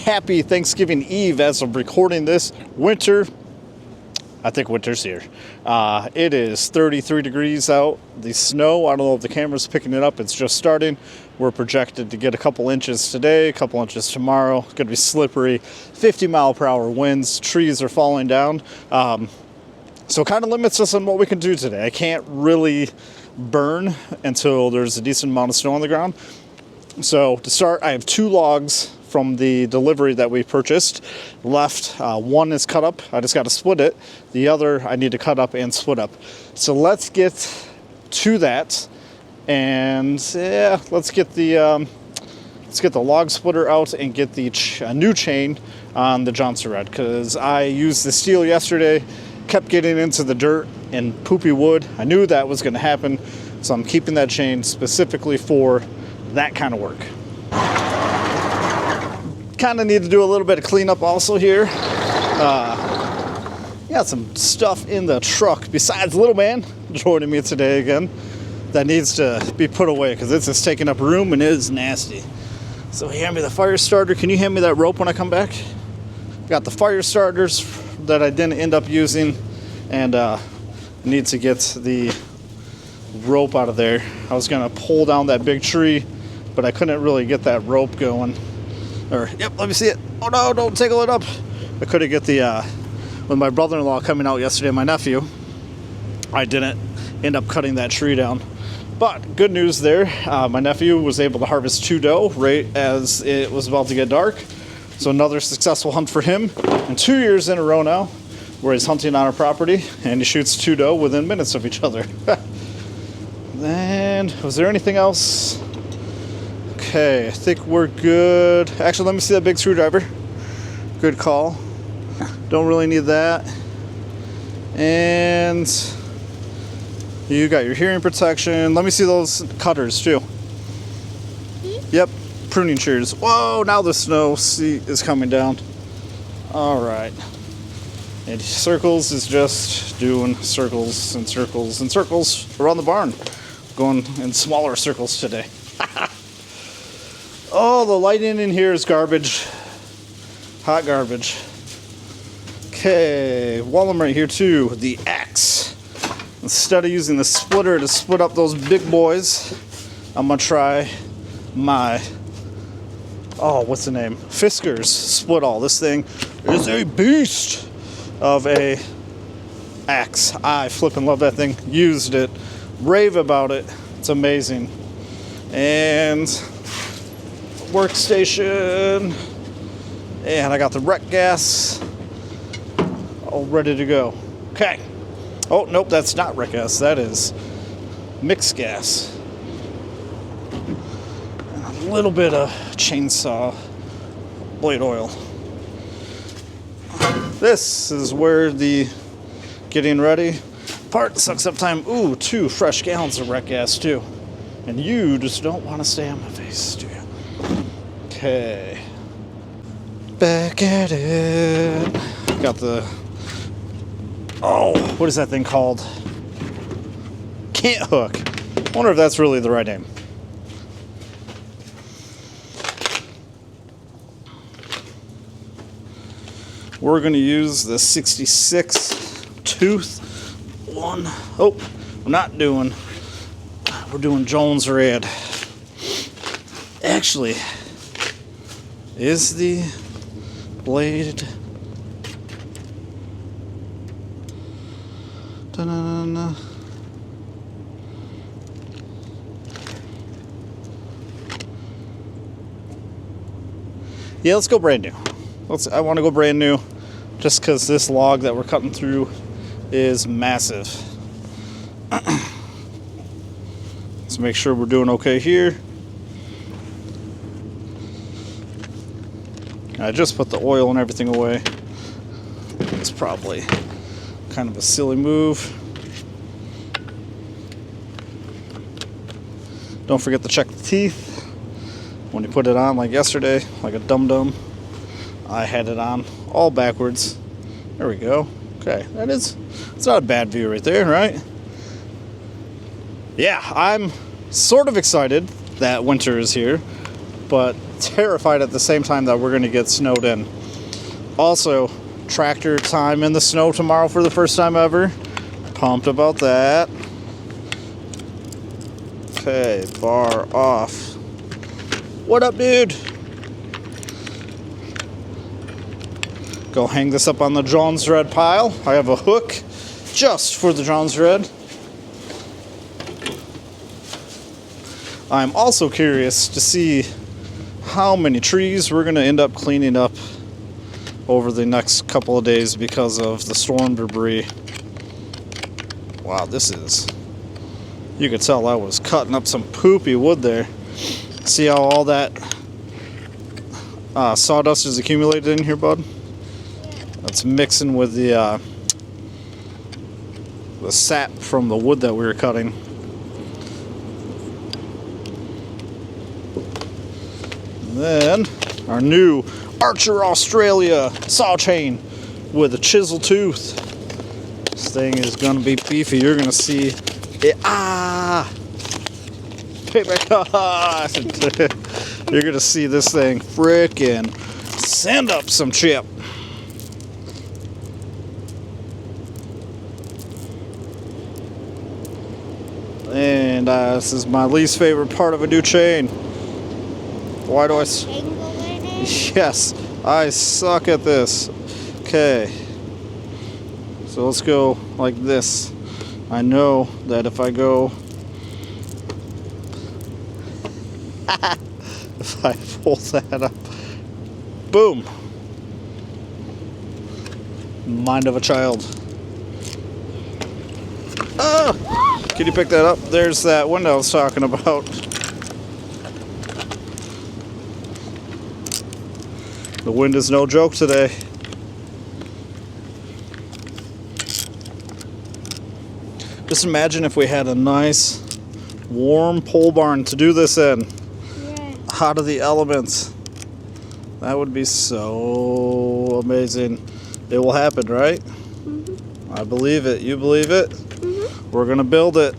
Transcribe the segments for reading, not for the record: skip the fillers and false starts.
happy Thanksgiving Eve as of recording this. I think winter's here. It is 33 degrees out. The snow, I don't know if the camera's picking it up, it's just starting. We're projected to get a couple inches today, a couple inches tomorrow. It's going to be slippery, 50 mile per hour winds, trees are falling down. So it kind of limits us on what we can do today. I can't really burn until there's a decent amount of snow on the ground. So to start, I have 2 logs from the delivery that we purchased left. One is cut up. I just got to split it. The other I need to cut up and split up. So let's get to that. And yeah, let's get the log splitter out and get the new chain on the Johnson Red, because I used the steel yesterday, kept getting into the dirt and poopy wood. I knew that was going to happen, so I'm keeping that chain specifically for that kind of work. Kind of need to do a little bit of cleanup also here. Got some stuff in the truck besides little man joining me today again that needs to be put away because it's just taking up room and it is nasty. So hand me the fire starter. Can you hand me that rope when I come back? Got the fire starters that I didn't end up using, and need to get the rope out of there. I was gonna pull down that big tree, but I couldn't really get that rope going. Yep, let me see it. Oh no, don't tickle it up. I couldn't get the, with my brother-in-law coming out yesterday, my nephew, I didn't end up cutting that tree down. But good news there, my nephew was able to harvest 2 doe right as it was about to get dark. So another successful hunt for him. And 2 years in a row now, where he's hunting on our property and he shoots 2 doe within minutes of each other. And was there anything else? Okay, I think we're good. Actually, let me see that big screwdriver. Good call. Don't really need that. And you got your hearing protection. Let me see those cutters too. Yep, pruning shears. Whoa, now the snow is coming down. All right. And circles is just doing circles and circles and circles around the barn. Going in smaller circles today. Oh, the lighting in here is garbage. Hot garbage. Okay, while I'm right here too, the axe. Instead of using the splitter to split up those big boys, I'm gonna try my, what's the name? Fisker's split all. This thing is a beast of a axe. I flippin' love that thing. Used it, rave about it. It's amazing. And workstation, and I got the rec gas all ready to go. Okay. Oh, nope, that's not rec gas. That is mixed gas. And a little bit of chainsaw blade oil. This is where the getting ready part sucks up time. Ooh, 2 fresh gallons of rec gas too. And you just don't want to stay on my face, do you? Okay. Back at it. Got the, what is that thing called? Cant hook. Wonder if that's really the right name. We're going to use the 66 tooth one. Oh, we're not doing, we're doing Jones Red. Actually, is the blade, da-na-na-na. Yeah, let's go brand new. I want to go brand new just because this log that we're cutting through is massive. Let's make sure we're doing okay here. I just put the oil and everything away. It's probably kind of a silly move. Don't forget to check the teeth when you put it on, like yesterday, like a dum-dum. I had it on all backwards. There we go. Okay, it's not a bad view right there, right? Yeah, I'm sort of excited that winter is here, but terrified at the same time that we're going to get snowed in. Also, tractor time in the snow tomorrow for the first time ever. Pumped about that. Okay, bar off. What up, dude? Go hang this up on the John's Red pile. I have a hook just for the John's Red. I'm also curious to see how many trees we're going to end up cleaning up over the next couple of days because of the storm debris. Wow, this is... You could tell I was cutting up some poopy wood there. See how all that sawdust is accumulated in here, bud? That's mixing with the sap from the wood that we were cutting. And then our new Archer Australia saw chain with a chisel tooth. This thing is gonna be beefy. You're gonna see it. Paper cut. You're gonna see this thing frickin' send up some chip. And this is my least favorite part of a new chain. Why do I... Yes, I suck at this. Okay. So let's go like this. I know that if I go... if I pull that up... Boom! Mind of a child. Oh! Can you pick that up? There's that window I was talking about. The wind is no joke today. Just imagine if we had a nice, warm pole barn to do this in. Yeah. Out of the elements. That would be so amazing. It will happen, right? Mm-hmm. I believe it. You believe it? Mm-hmm. We're going to build it.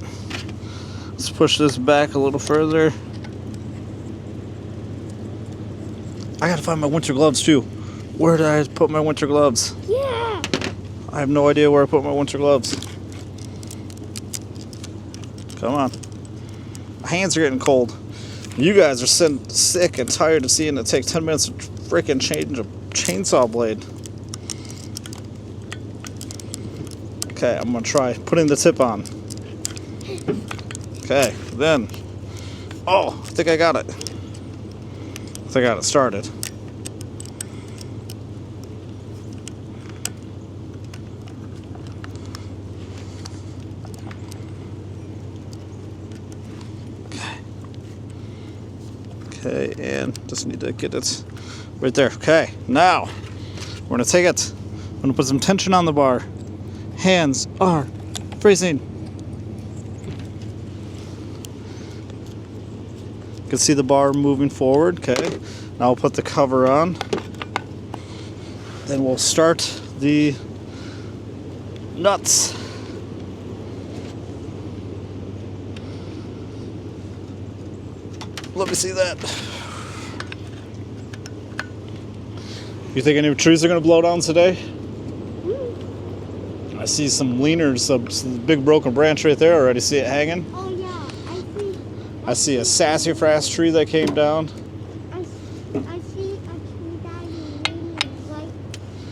Let's push this back a little further. I gotta find my winter gloves too. Where did I put my winter gloves? Yeah. I have no idea where I put my winter gloves. Come on. My hands are getting cold. You guys are sick and tired of seeing it take 10 minutes to freaking change a chainsaw blade. Okay, I'm gonna try putting the tip on. Okay, then. Oh, I think I got it. I got it started. Okay, and just need to get it right there. Okay, now we're gonna take it. I'm gonna put some tension on the bar. Hands are freezing. You can see the bar moving forward. Okay, now we'll put the cover on. Then we'll start the nuts. Let me see that. You think any trees are going to blow down today? I see some leaners, some big broken branch right there. Already see it hanging. Oh yeah, I see a sassafras tree that came down. I see a tree that like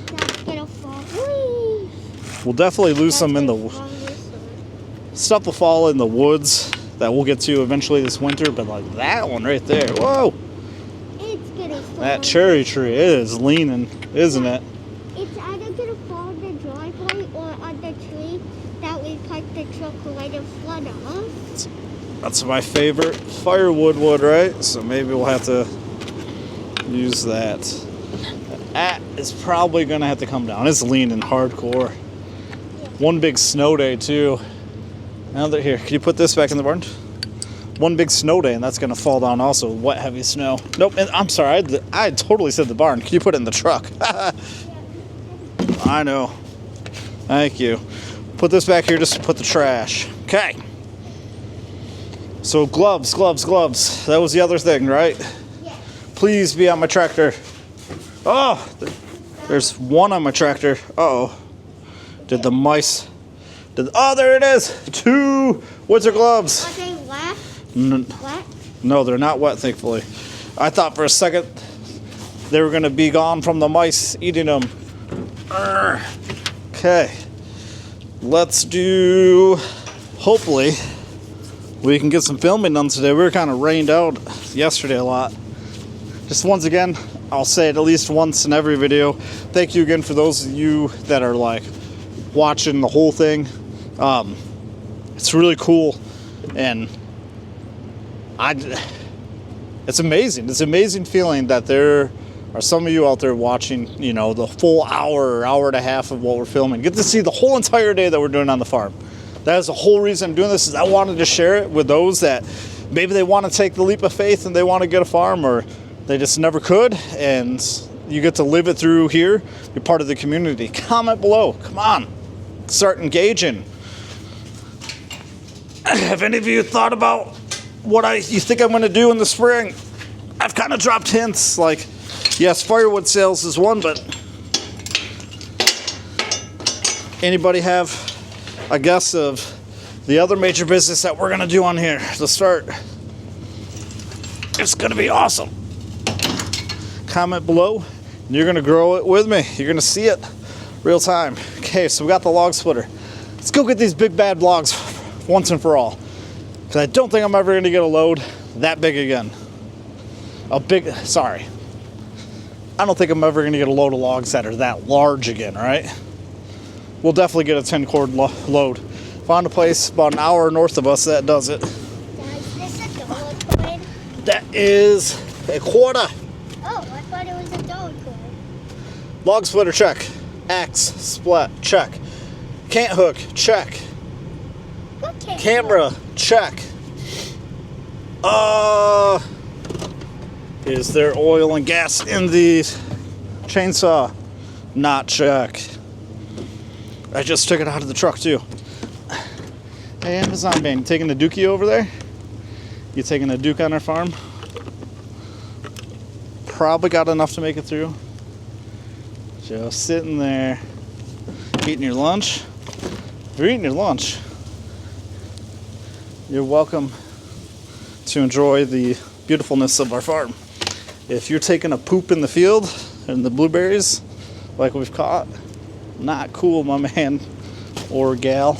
that's gonna fall. Whee! We'll definitely lose some in the stuff will fall in the woods that we'll get to eventually this winter. But like that one right there, whoa! It's gonna fall. That cherry tree, it is leaning, isn't it? It's either gonna fall on the driveway or on the tree that we parked the truck right in front of. That's my favorite firewood wood, right? So maybe we'll have to use that. That is probably gonna have to come down. It's leaning hardcore. Yeah. One big snow day too. Now they're here. Can you put this back in the barn? One big snow day, and that's gonna fall down also. Wet, heavy snow. Nope. And I'm sorry. I totally said the barn. Can you put it in the truck? I know. Thank you. Put this back here just to put the trash. Okay. So gloves. That was the other thing, right? Yeah. Please be on my tractor. Oh, there's one on my tractor. Uh-oh. Did the mice... Oh, there it is. 2 winter gloves. Are they wet? Wet? No, they're not wet, thankfully. I thought for a second they were going to be gone from the mice eating them. Okay. Let's do... Hopefully, we can get some filming done today. We were kind of rained out yesterday a lot. Just once again, I'll say it at least once in every video. Thank you again for those of you that are like watching the whole thing. It's really cool, and it's amazing. It's an amazing feeling that there are some of you out there watching, you know, the full hour or hour and a half of what we're filming. Get to see the whole entire day that we're doing on the farm. That is the whole reason I'm doing this, is I wanted to share it with those that maybe they want to take the leap of faith and they want to get a farm, or they just never could, and you get to live it through here. You're part of the community. Comment below. Come on. Start engaging. Have any of you thought about what you think I'm going to do in the spring? I've kind of dropped hints, like, yes, firewood sales is one, but anybody have a guess of the other major business that we're going to do on here to start? It's going to be awesome. Comment below, and you're going to grow it with me. You're going to see it real time. Okay, so we got the log splitter. Let's go get these big bad logs once and for all, because I don't think I'm ever going to get a load that big again. I don't think I'm ever going to get a load of logs that are that large again, right? We'll definitely get a 10 cord load. Found a place about an hour north of us that does it. Guys, this is a dollar coin. That is a quarter. Oh, I thought it was a dollar coin. Log splitter, check. Axe split, check. Cant hook, check. Okay. Camera, check. Is there oil and gas in the chainsaw? Not check. I just took it out of the truck too. Hey, Amazon man, you taking a dookie over there? You taking a duke on our farm? Probably got enough to make it through. Just sitting there, eating your lunch. If you're eating your lunch, you're welcome to enjoy the beautifulness of our farm. If you're taking a poop in the field and the blueberries like we've caught, not cool, my man or gal.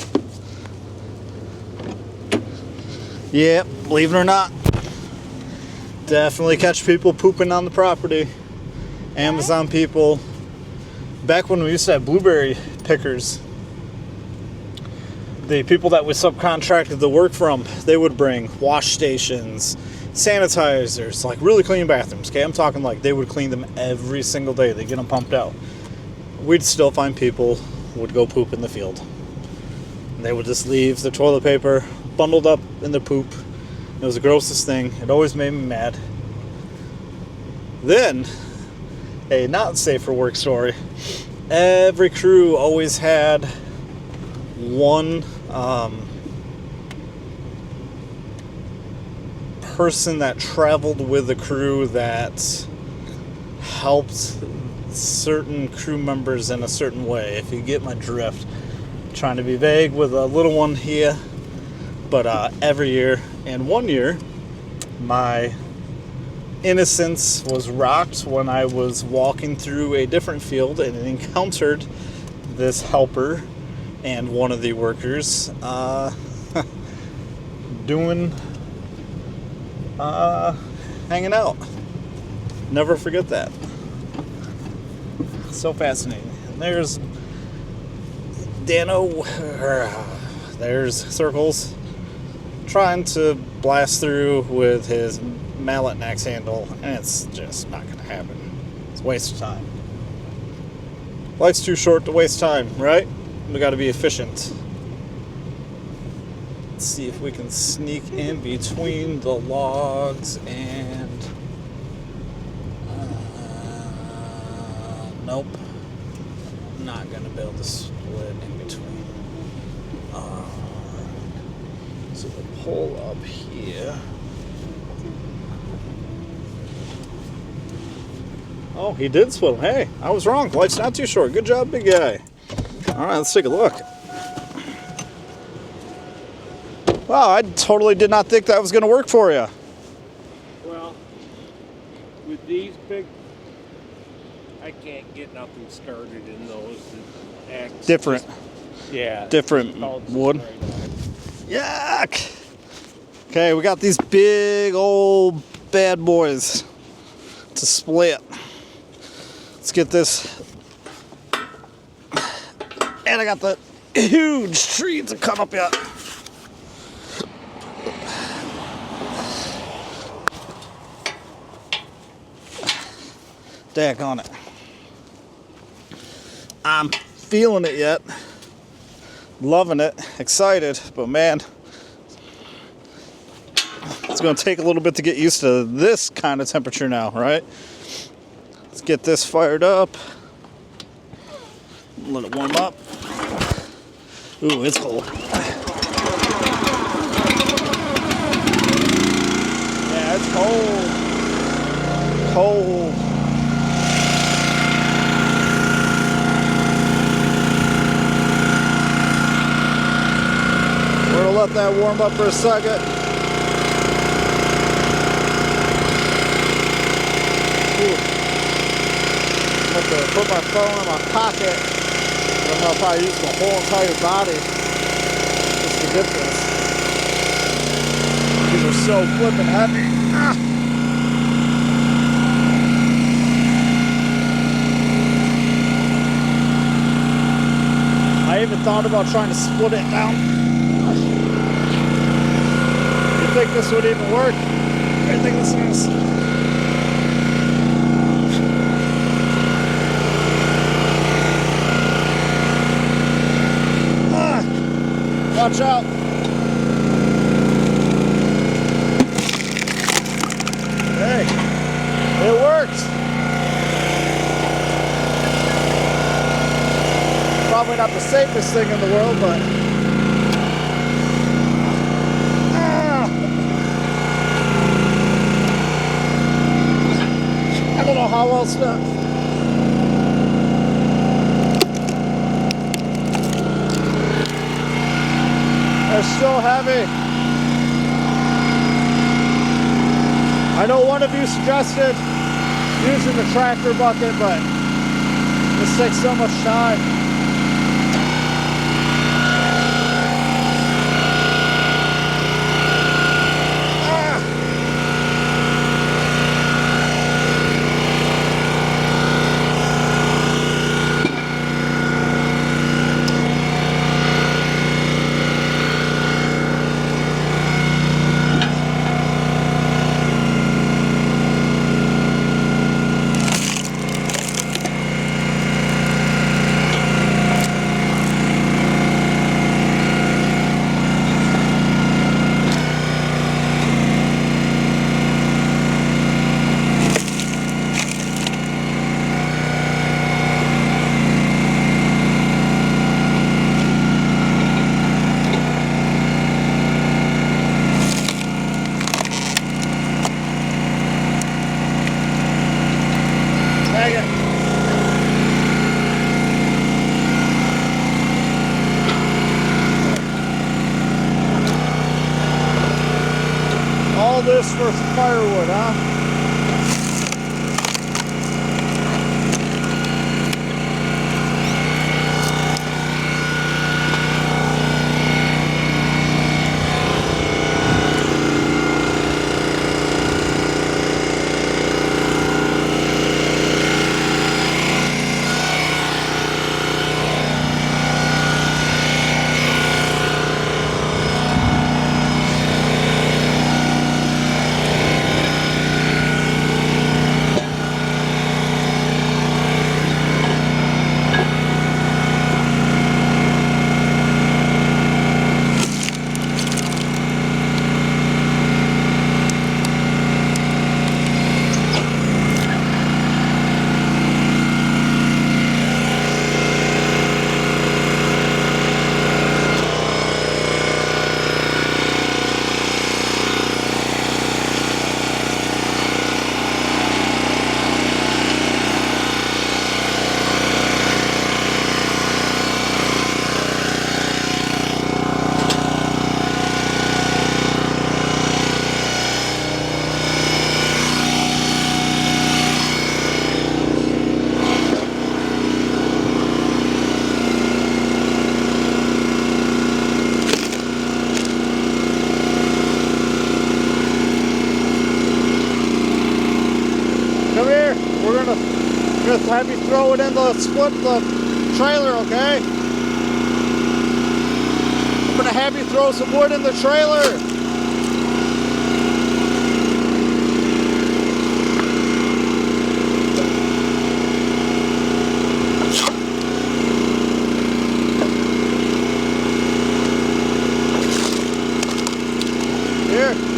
Yep, believe it or not, definitely catch people pooping on the property. Amazon people. Back when we used to have blueberry pickers, the people that we subcontracted the work from, they would bring wash stations, sanitizers, like really clean bathrooms. Okay, I'm talking like they would clean them every single day. They get them pumped out. We'd still find people would go poop in the field. And they would just leave the toilet paper bundled up in the poop. It was the grossest thing. It always made me mad. Then, a not safe for work story. Every crew always had one person that traveled with the crew that helped certain crew members in a certain way, if you get my drift. I'm trying to be vague with a little one here, but every year, and one year my innocence was rocked when I was walking through a different field and encountered this helper and one of the workers hanging out. Never forget that. So fascinating. And there's Dano, there's Circles trying to blast through with his mallet and axe handle, and it's just not going to happen. It's a waste of time. Life's too short to waste time, right? We got to be efficient. Let's see if we can sneak in between the logs and... nope. Not going to be able to split in between. So we'll pull up here. Oh, he did split them. Hey, I was wrong. Life's not too short. Good job, big guy. All right, let's take a look. Wow, I totally did not think that was going to work for you. Well, with these big, I can't get nothing started in those. Different. Yeah. Different wood. Yuck! Okay, we got these big old bad boys to split. Let's get this. And I got the huge tree to cut up yet. Daggone it. I'm feeling it yet. Loving it. Excited. But man, it's going to take a little bit to get used to this kind of temperature now, right? Let's get this fired up. Let it warm up. Ooh, it's cold. Yeah, it's cold. Cold. We're gonna let that warm up for a second. Ooh. I'm going to put my phone in my pocket. I'm gonna probably use my whole entire body just to get this. These are so flippin' heavy. Ah. I even thought about trying to split it down. You think this would even work? I think this is. Watch out. Hey, it works. Probably not the safest thing in the world, but I don't know how else to. They're still heavy. I know one of you suggested using the tractor bucket, but this takes so much time. All this for some firewood, huh? Smith, have you throw it in the split the trailer, okay? I'm gonna have you throw some wood in the trailer. Here.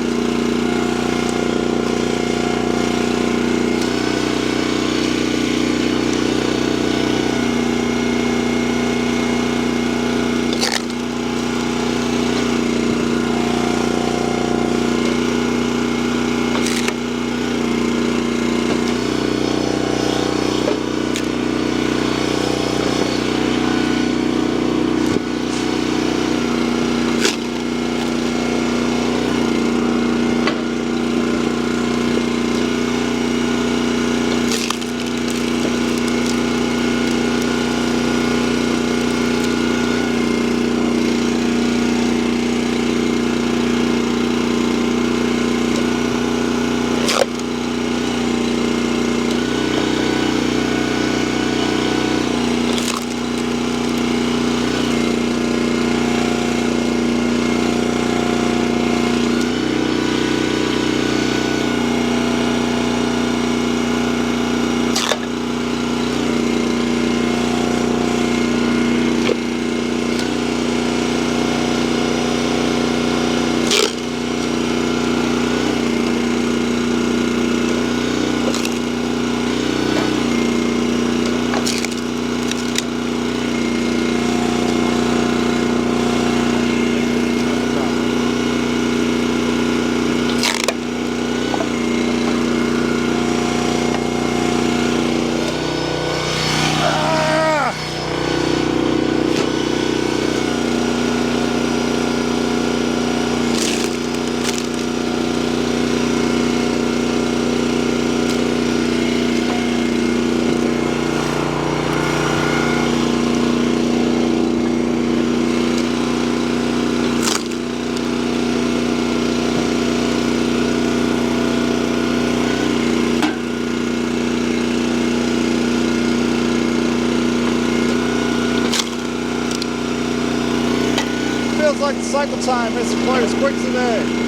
Feels like the cycle time isn't quite as quick today.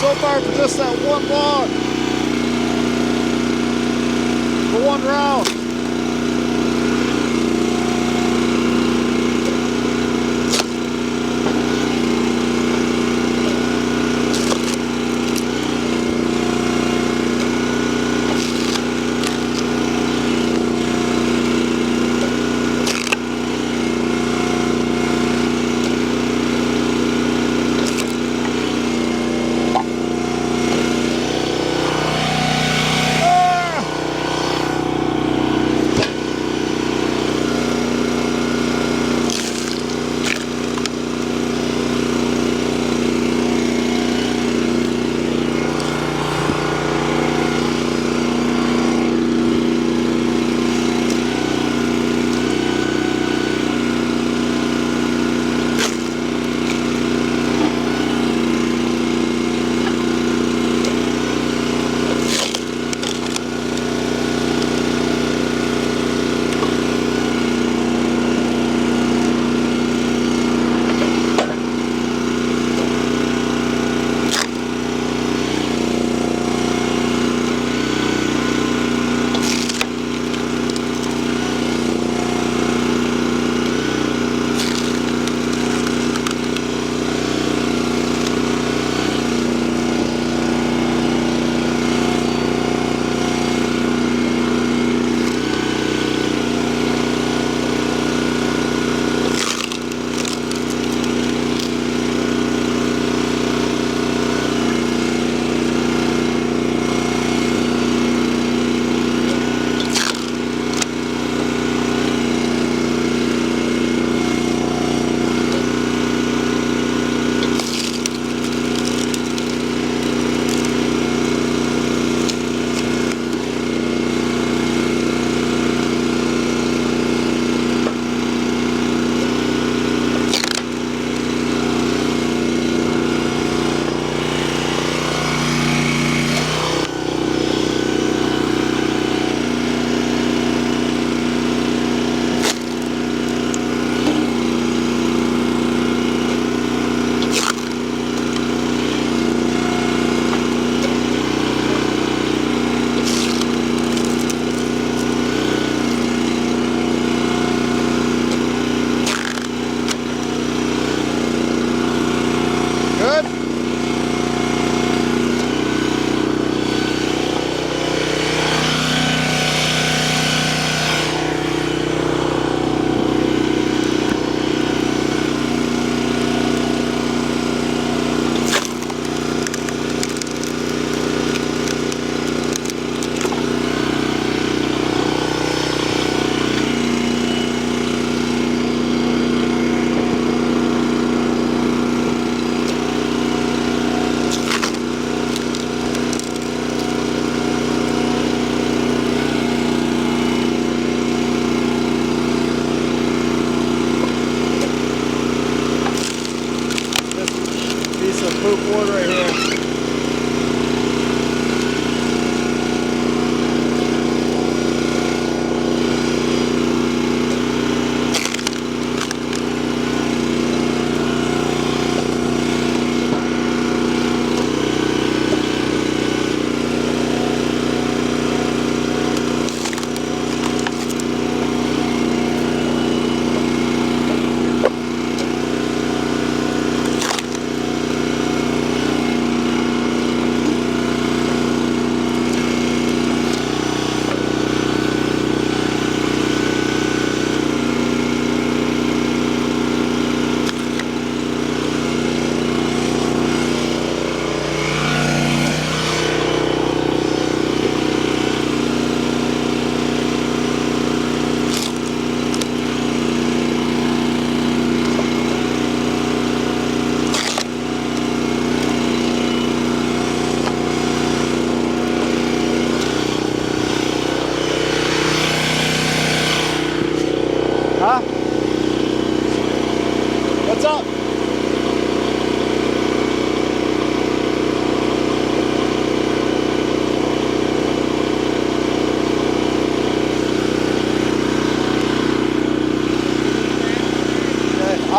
So far for just that one log, for one round.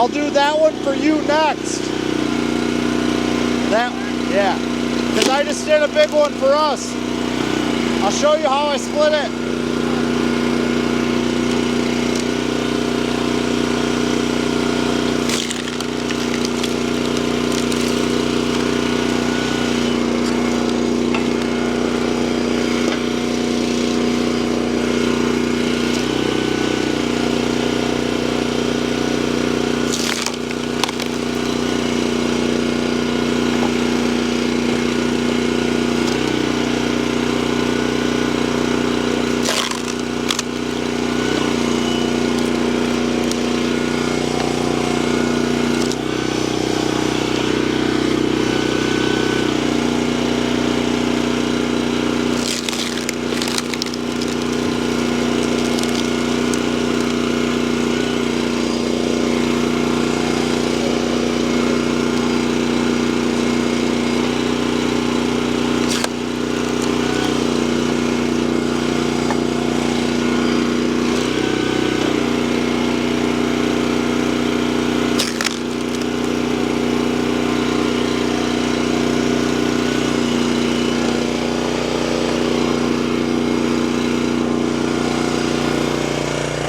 I'll do that one for you next. That, yeah. Because I just did a big one for us. I'll show you how I split it.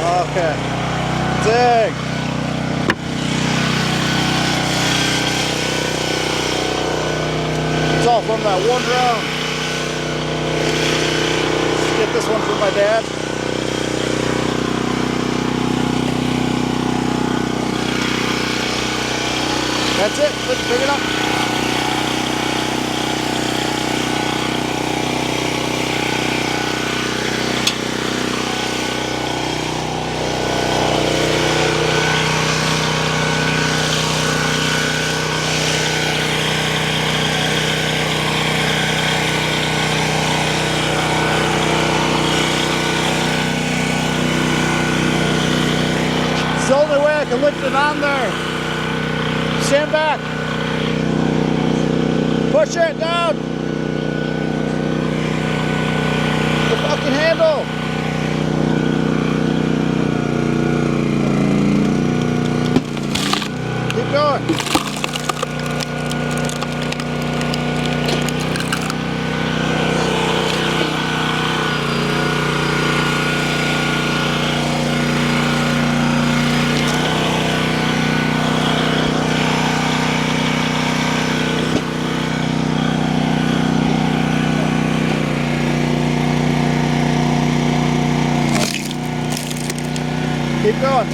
Okay. Dig. It's all from that one round. Let's get this one from my dad. That's it. Let's pick it up. It's the only way I can lift it on there. Stand back. Push it down. The fucking handle. Keep going. Keep going.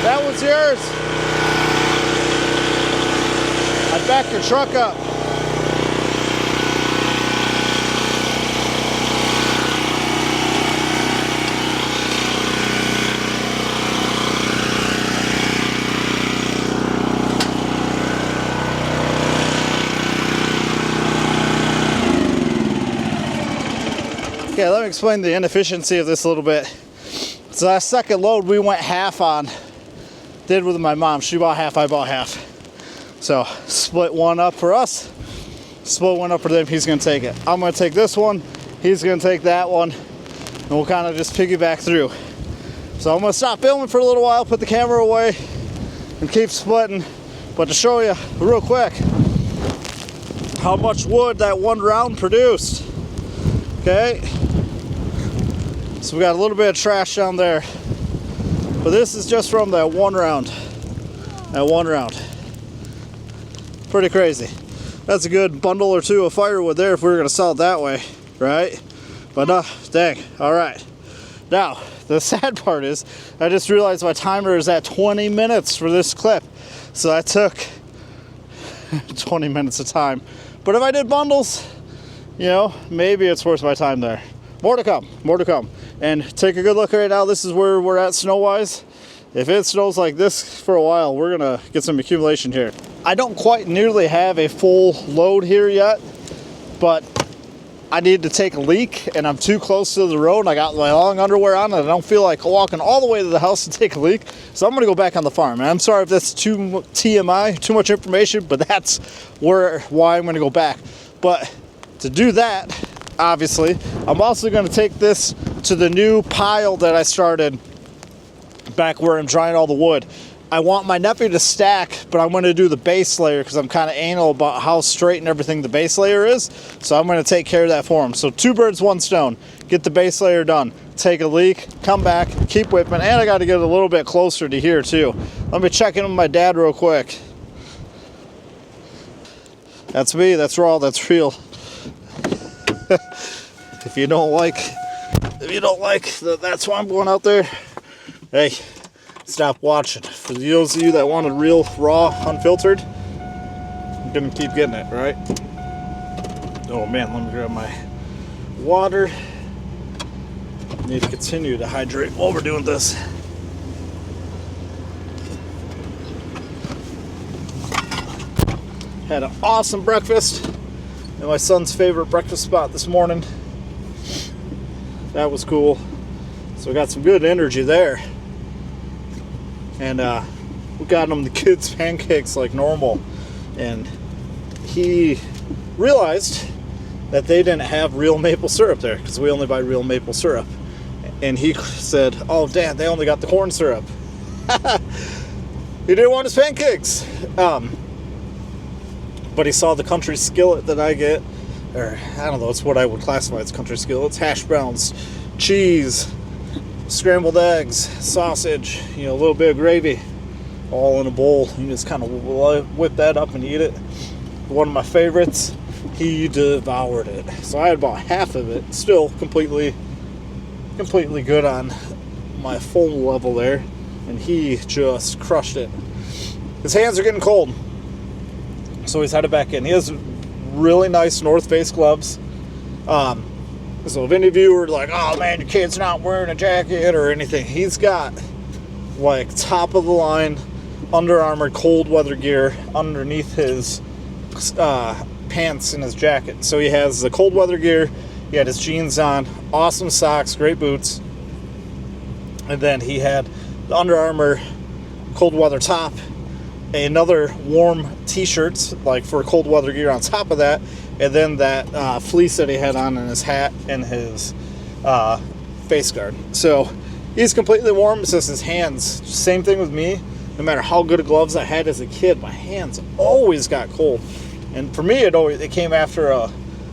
That one's yours. I backed your truck up. Okay, let me explain the inefficiency of this a little bit. So that second load we went half on. Did with my mom. She bought half, I bought half. So split one up for us, split one up for them. He's gonna take it. I'm gonna take this one, he's gonna take that one, and we'll kind of just piggyback through. So I'm gonna stop filming for a little while, put the camera away, and keep splitting. But to show you real quick how much wood that one round produced. Okay, so we got a little bit of trash down there, but this is just from that one round. That one round. Pretty crazy. That's a good bundle or two of firewood there if we were gonna sell it that way, right? But dang, all right. Now, the sad part is, I just realized my timer is at 20 minutes for this clip. So that took 20 minutes of time. But if I did bundles, you know, maybe it's worth my time there. More to come, more to come. And take a good look right now. This is where we're at snow-wise. If it snows like this for a while, we're gonna get some accumulation here. I don't quite nearly have a full load here yet, but I need to take a leak and I'm too close to the road and I got my long underwear on and I don't feel like walking all the way to the house to take a leak. So I'm gonna go back on the farm. And I'm sorry if that's too TMI, too much information, but that's why I'm gonna go back. But to do that, obviously, I'm also gonna take this to the new pile that I started back where I'm drying all the wood. I want my nephew to stack, but I'm going to do the base layer because I'm kind of anal about how straight and everything the base layer is. So I'm going to take care of that for him. So 2 birds, 1 stone. Get the base layer done. Take a leak, come back, keep whipping, and I got to get a little bit closer to here too. Let me check in with my dad real quick. That's me, that's raw, that's real. If you don't like that, that's why I'm going out there. Hey, stop watching. For those of you that wanted real, raw, unfiltered, I'm gonna keep getting it, right? Oh man, let me grab my water. Need to continue to hydrate while we're doing this. Had an awesome breakfast at my son's favorite breakfast spot this morning. That was cool. So we got some good energy there. And we got him the kids' pancakes like normal. And he realized that they didn't have real maple syrup there because we only buy real maple syrup. And he said, "Oh, Dad, they only got the corn syrup." He didn't want his pancakes. But he saw the country skillet that I get. Or, I don't know, it's what I would classify as country skillets. Hash browns, cheese, scrambled eggs, sausage, you know, a little bit of gravy, all in a bowl. You just kind of whip that up and eat it. One of my favorites. He devoured it. So I had about half of it. Still completely good on my full level there. And he just crushed it. His hands are getting cold. So he's headed back in. He has really nice North Face gloves. So if any of you are like, "Oh man, your kid's not wearing a jacket or anything," he's got like top of the line Under Armour cold weather gear underneath his pants and his jacket. So he has the cold weather gear, he had his jeans on, awesome socks, great boots, and then he had the Under Armour cold weather top, another warm t-shirts like for cold weather gear on top of that, and then that fleece that he had on in his hat and his face guard. So he's completely warm. It's just his hands. Same thing with me. No matter how good of gloves I had as a kid, my hands always got cold. And for me, it came after a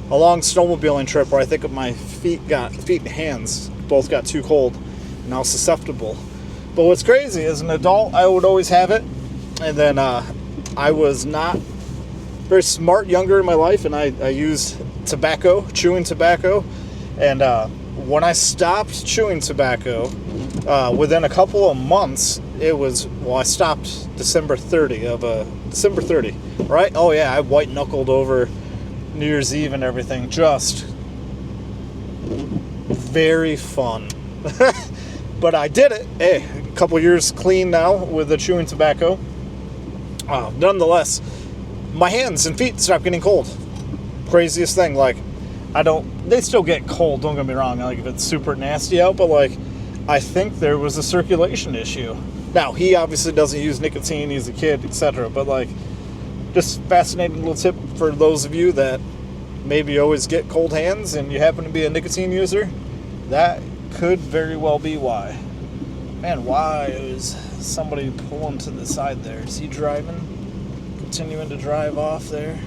long snowmobiling trip where I think my feet and hands both got too cold, and I was susceptible. But what's crazy is, an adult, I would always have it. And then I was not very smart younger in my life, and I used chewing tobacco. And when I stopped chewing tobacco, within a couple of months, I stopped December 30, right? Oh yeah, I white knuckled over New Year's Eve and everything. Just very fun. But I did it. Hey, a couple years clean now with the chewing tobacco. Nonetheless, my hands and feet stopped getting cold. Craziest thing, like, they still get cold, don't get me wrong, like if it's super nasty out, but like, I think there was a circulation issue. Now, he obviously doesn't use nicotine, he's a kid, etc. But like, just fascinating little tip for those of you that maybe always get cold hands and you happen to be a nicotine user. That could very well be why. Man, why is somebody pulling to the side there? Is he driving? Continuing to drive off there?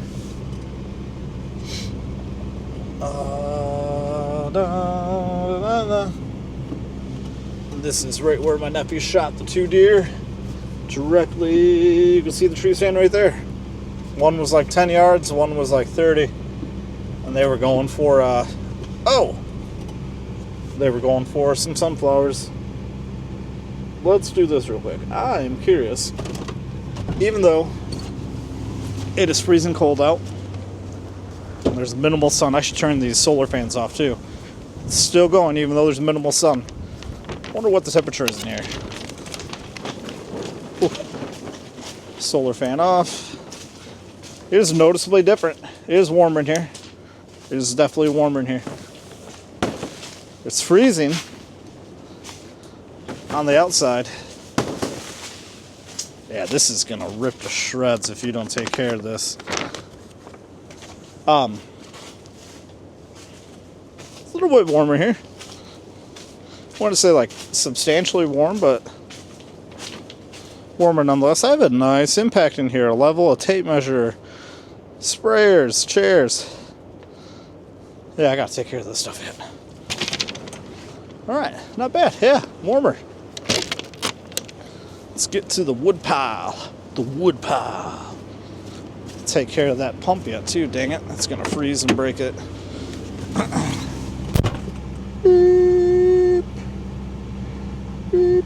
This is right where my nephew shot the 2 deer. Directly, you can see the tree stand right there. One was like 10 yards, one was like 30. And they were going for, they were going for some sunflowers. Let's do this real quick. I am curious. Even though it is freezing cold out, and there's minimal sun. I should turn these solar fans off too. It's still going even though there's minimal sun. Wonder what the temperature is in here. Ooh. Solar fan off. It is noticeably different. It is warmer in here. It is definitely warmer in here. It's freezing on the outside. Yeah, this is gonna rip to shreds if you don't take care of this. It's a little bit warmer here. I want to say like substantially warm, but warmer nonetheless. I have a nice impact in here. A level, a tape measure, sprayers, chairs. Yeah, I gotta take care of this stuff yet. Alright, not bad. Yeah, warmer. Let's get to the wood pile. The wood pile. Take care of that pump yet too, dang it. That's gonna freeze and break it. Beep. Beep.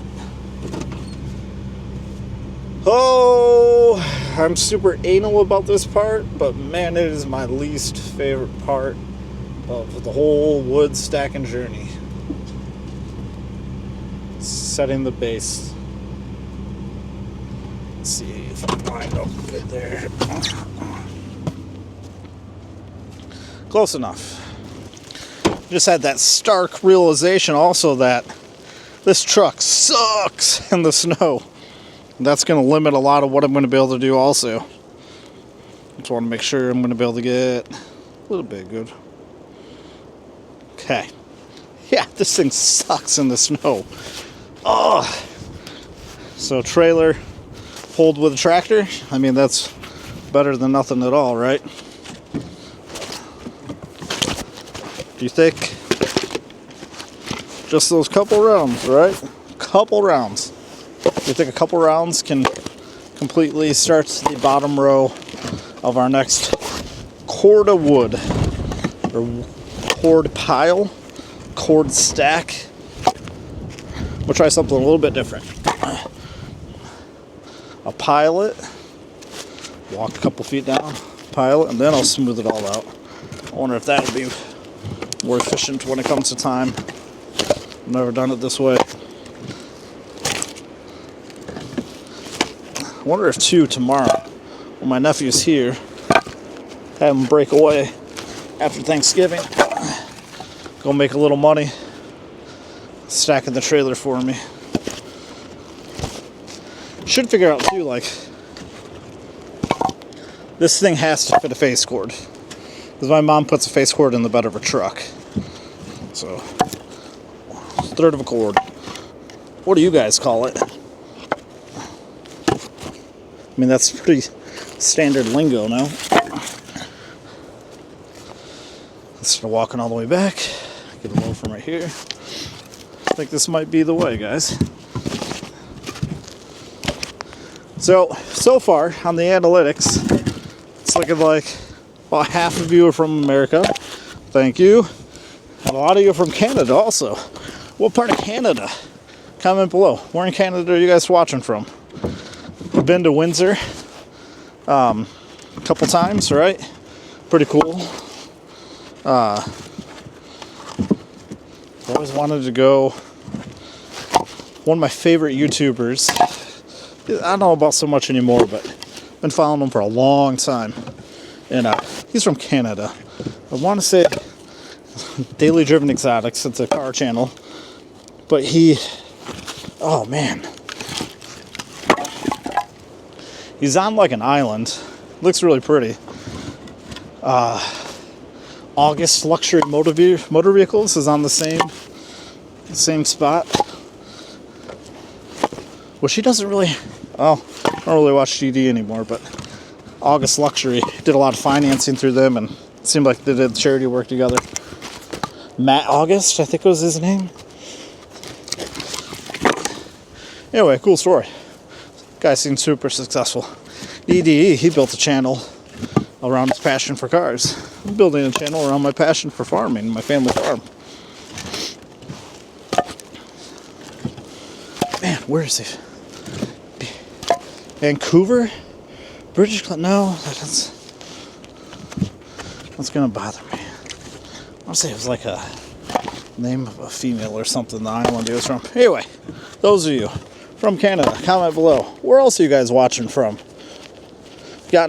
Oh, I'm super anal about this part, but man, it is my least favorite part of the whole wood stacking journey. Setting the base. Let's see if I can line up good there. Close enough. Just had that stark realization also that this truck sucks in the snow. That's going to limit a lot of what I'm going to be able to do also. Just want to make sure I'm going to be able to get a little bit good. Okay. Yeah, this thing sucks in the snow. Oh. So trailer pulled with a tractor. I mean, that's better than nothing at all, right? Do you think just those couple rounds, right? Couple rounds. Do you think a couple rounds can completely start the bottom row of our next cord of wood, or cord pile, cord stack? We'll try something a little bit different. I'll pile it, walk a couple feet down, pile it, and then I'll smooth it all out. I wonder if that'll be more efficient when it comes to time. I've never done it this way. I wonder if tomorrow, when my nephew's here, have him break away after Thanksgiving, go make a little money stacking the trailer for me. Should figure out too, like, this thing has to fit a face cord, because my mom puts a face cord in the bed of her truck. So, third of a cord. What do you guys call it? I mean, that's pretty standard lingo now. Instead of walking all the way back, get a load from right here. I think this might be the way, guys. So far on the analytics, it's looking like about half of you are from America. Thank you. And a lot of you are from Canada also. What part of Canada? Comment below. Where in Canada are you guys watching from? I've been to Windsor a couple times, right? Pretty cool. Always wanted to go. One of my favorite YouTubers, I don't know about so much anymore, but I've been following him for a long time. And he's from Canada. I want to say Daily Driven Exotics. It's a car channel. But he, oh man. He's on like an island. Looks really pretty. August Luxury Motor Vehicles is on the same spot. Well, she doesn't really, I don't really watch GD anymore, but August Luxury did a lot of financing through them, and it seemed like they did charity work together. Matt August, I think was his name. Anyway, cool story. Guy seems super successful. EDE, he built a channel around his passion for cars. I'm building a channel around my passion for farming, my family farm. Man, where is he? Vancouver? British Columbia? No, that's gonna bother me. I'll say it was like a name of a female or something, the island he was from. Anyway, those of you from Canada, comment below. Where else are you guys watching from? Got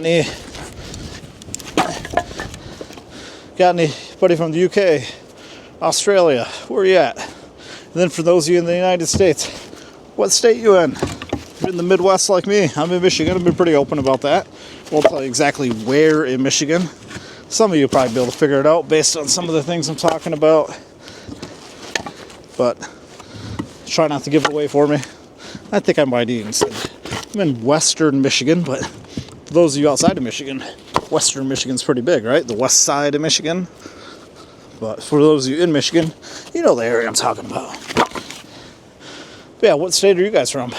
anybody from the UK, Australia? Where are you at? And then for those of you in the United States, what state you in? If you're in the Midwest like me, I'm in Michigan. I've been pretty open about that. Won't tell you exactly where in Michigan. Some of you will probably be able to figure it out based on some of the things I'm talking about. But try not to give it away for me. I think I might even say I'm in Western Michigan, but for those of you outside of Michigan, Western Michigan's pretty big, right? The west side of Michigan. But for those of you in Michigan, you know the area I'm talking about. But yeah, what state are you guys from?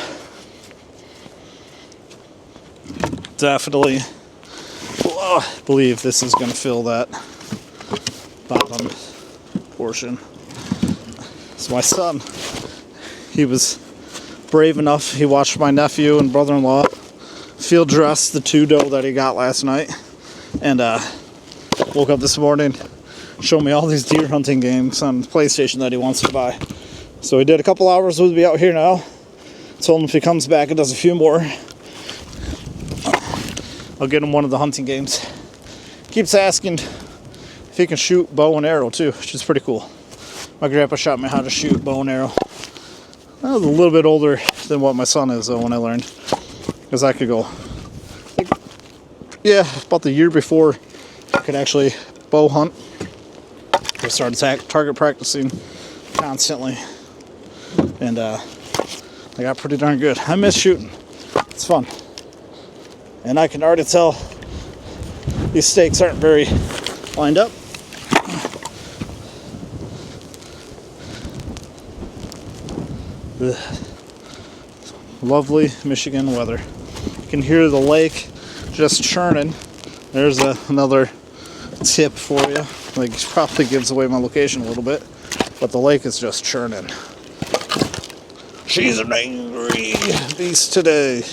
Definitely believe this is going to fill that bottom portion. So my son, he was brave enough. He watched my nephew and brother-in-law field dress the 2 doe that he got last night, and woke up this morning, showed me all these deer hunting games on PlayStation that he wants to buy. So he did a couple hours. We'll be out here now. Told him if he comes back and does a few more, I'll get him one of the hunting games. Keeps asking if he can shoot bow and arrow too, which is pretty cool. My grandpa showed me how to shoot bow and arrow. I was a little bit older than what my son is though when I learned, because I could go, about the year before I could actually bow hunt. I started target practicing constantly, and I got pretty darn good. I miss shooting. It's fun. And I can already tell these stakes aren't very lined up. Ugh. Lovely Michigan weather. You can hear the lake just churning. There's another tip for you. Like, probably gives away my location a little bit, but the lake is just churning. She's an angry beast today.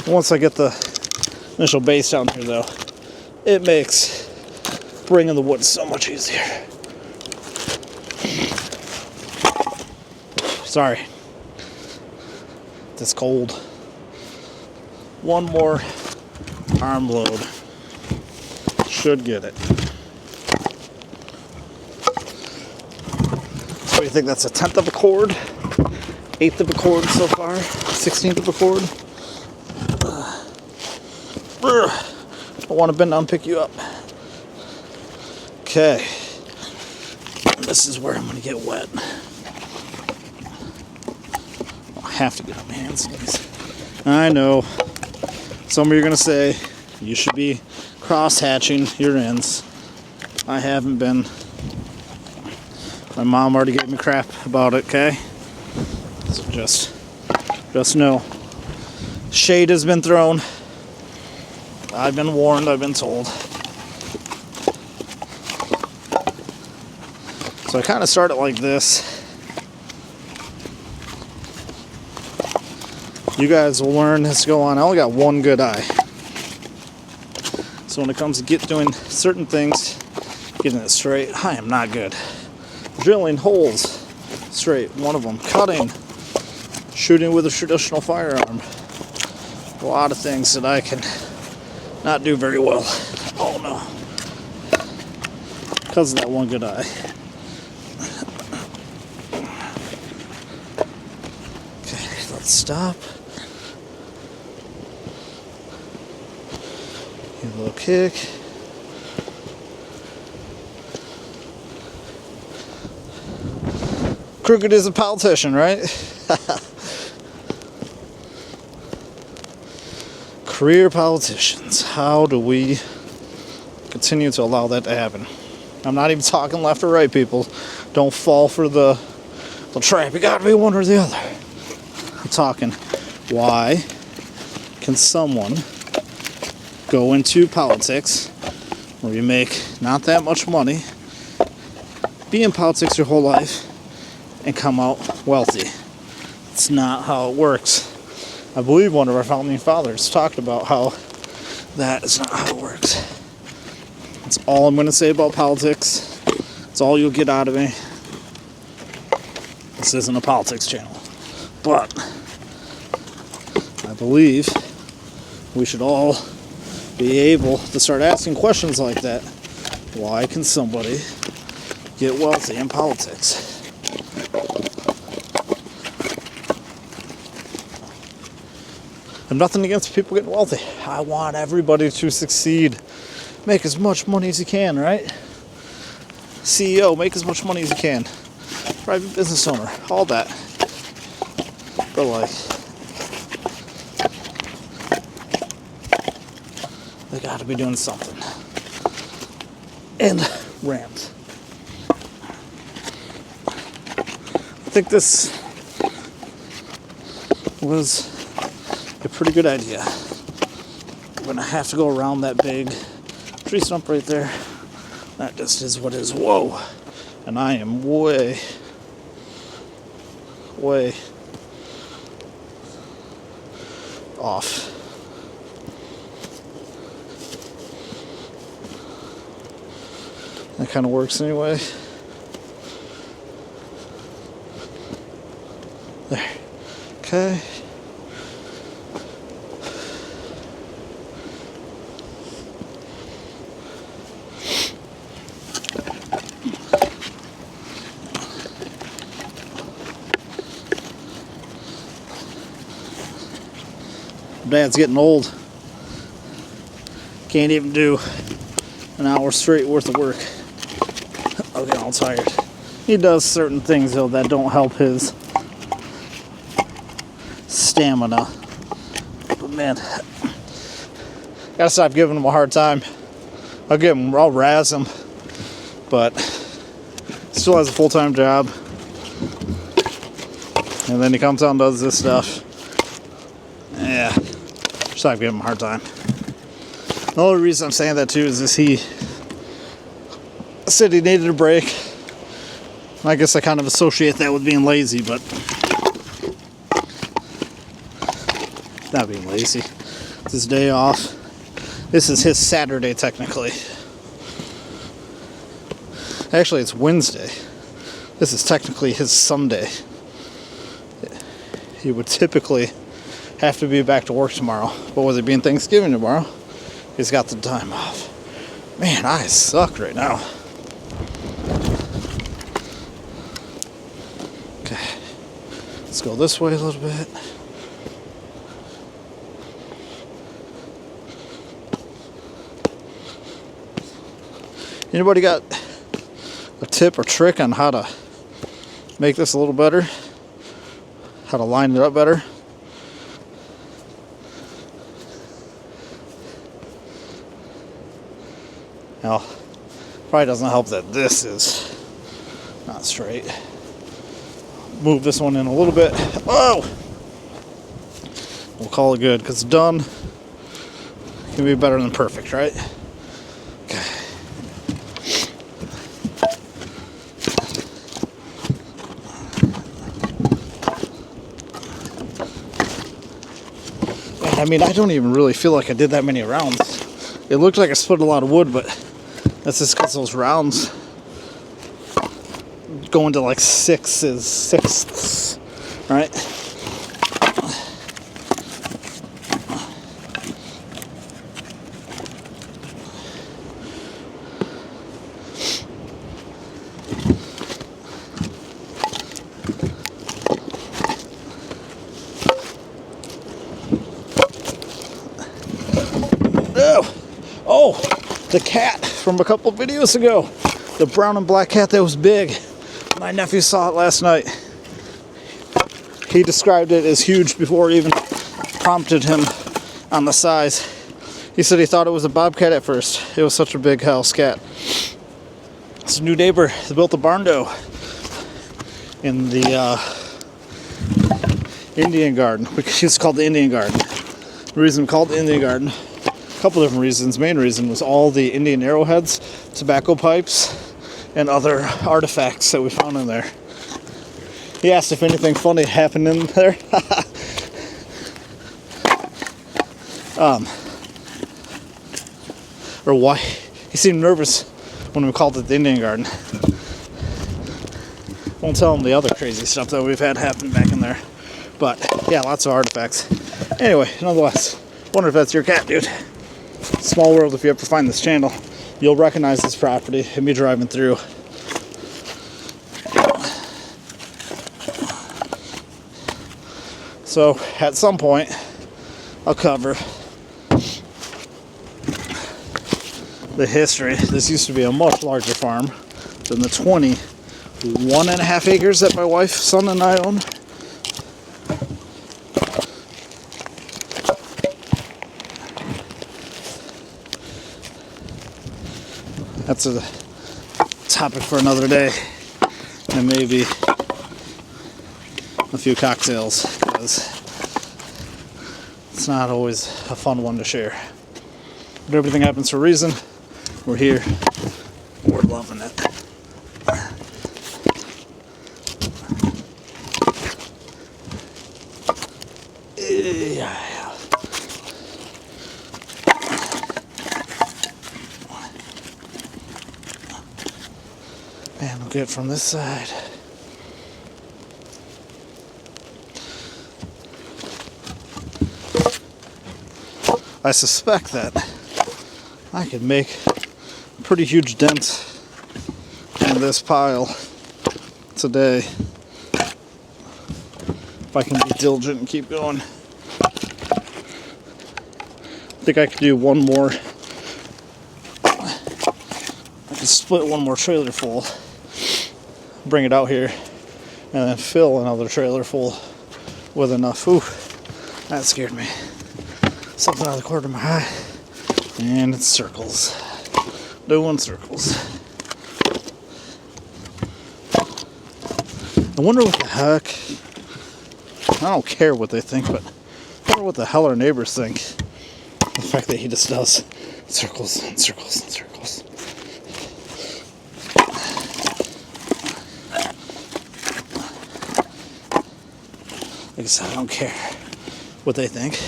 Once I get the initial base down here though, it makes bringing the wood so much easier. Sorry. It's cold. One more arm load. Should get it. So you think that's a 10th of a cord? 8th of a cord so far? 16th of a cord? I want to bend down and pick you up. Okay. This is where I'm going to get wet. I have to get on my hands and knees. I know. Some of you are going to say you should be cross-hatching your ends. I haven't been. My mom already gave me crap about it, okay? So just know. Shade has been thrown. I've been warned, I've been told. So I kind of start it like this. You guys will learn as to go on. I only got one good eye. So when it comes to doing certain things, getting it straight, I am not good. Drilling holes straight, one of them. Cutting, shooting with a traditional firearm. A lot of things that I can not do very well. Oh no. because of that one good eye. Okay, let's stop. Give a little kick. Crooked is a politician, right? Career politicians. How do we continue to allow that to happen? I'm not even talking left or right, people. Don't fall for the trap. You gotta be one or the other. I'm talking, why can someone go into politics where you make not that much money, be in politics your whole life, and come out wealthy? It's not how it works. I believe one of our founding fathers talked about how that is not how it works. That's all I'm going to say about politics. That's all you'll get out of me. This isn't a politics channel. But I believe we should all be able to start asking questions like that. Why can somebody get wealthy in politics? I have nothing against people getting wealthy. I want everybody to succeed. Make as much money as you can, right? CEO, make as much money as you can. Private business owner, all that. But like, they gotta be doing something. And rant. I think this was a pretty good idea. I'm gonna have to go around that big tree stump right there. That just is what is. Whoa! And I am way off. That kind of works anyway. There. Okay. Dad's getting old. Can't even do an hour straight worth of work. I'm getting all tired. He does certain things though that don't help his stamina. But man, gotta stop giving him a hard time. I'll razz him, but still has a full-time job. And then he comes out and does this stuff. Yeah, stop giving him a hard time. The only reason I'm saying that too is this: he said he needed a break. I guess I kind of associate that with being lazy, but not being lazy. It's his day off. This is his Saturday, technically. Actually, it's Wednesday. This is technically his Sunday. He would typically have to be back to work tomorrow, but with it being Thanksgiving tomorrow, he's got the time off. Man, I suck right now. Okay, let's go this way a little bit. Anybody got a tip or trick on how to make this a little better? How to line it up better? Well, probably doesn't help that this is not straight. Move this one in a little bit. Oh! We'll call it good, because done can be better than perfect, right? Okay. Man, I mean, I don't even really feel like I did that many rounds. It looked like I split a lot of wood, but that's just because those rounds go into like sixths, right? the cat from a couple videos ago. The brown and black cat that was big. My nephew saw it last night. He described it as huge before I even prompted him on the size. He said he thought it was a bobcat at first. It was such a big house cat. It's a new neighbor. They built a barn dough in the Indian Garden. It's called the Indian Garden. The reason we called it the Indian Garden, a couple different reasons. Main reason was all the Indian arrowheads, tobacco pipes, and other artifacts that we found in there. He asked if anything funny happened in there. Or why. He seemed nervous when we called it the Indian Garden. Won't tell him the other crazy stuff that we've had happen back in there. But yeah, lots of artifacts. Anyway, nonetheless, wonder if that's your cat, dude. Small world. If you ever find this channel, you'll recognize this property and me driving through. So at some point, I'll cover the history. This used to be a much larger farm than the 21.5 acres that my wife, son, and I own. That's a topic for another day, and maybe a few cocktails, because it's not always a fun one to share. But everything happens for a reason. We're here. We're loving it. Yeah. And we'll get from this side. I suspect that I could make a pretty huge dent in this pile today if I can be diligent and keep going. I think I could do one more. I could split one more trailer full, bring it out here, and then fill another trailer full with enough. Ooh, that scared me. Something out of the corner of my eye, and it's circles. Doing circles. I wonder what the heck. I don't care what they think, but I wonder what the hell our neighbors think. The fact that he just does circles and circles and circles. Like I said, I don't care what they think.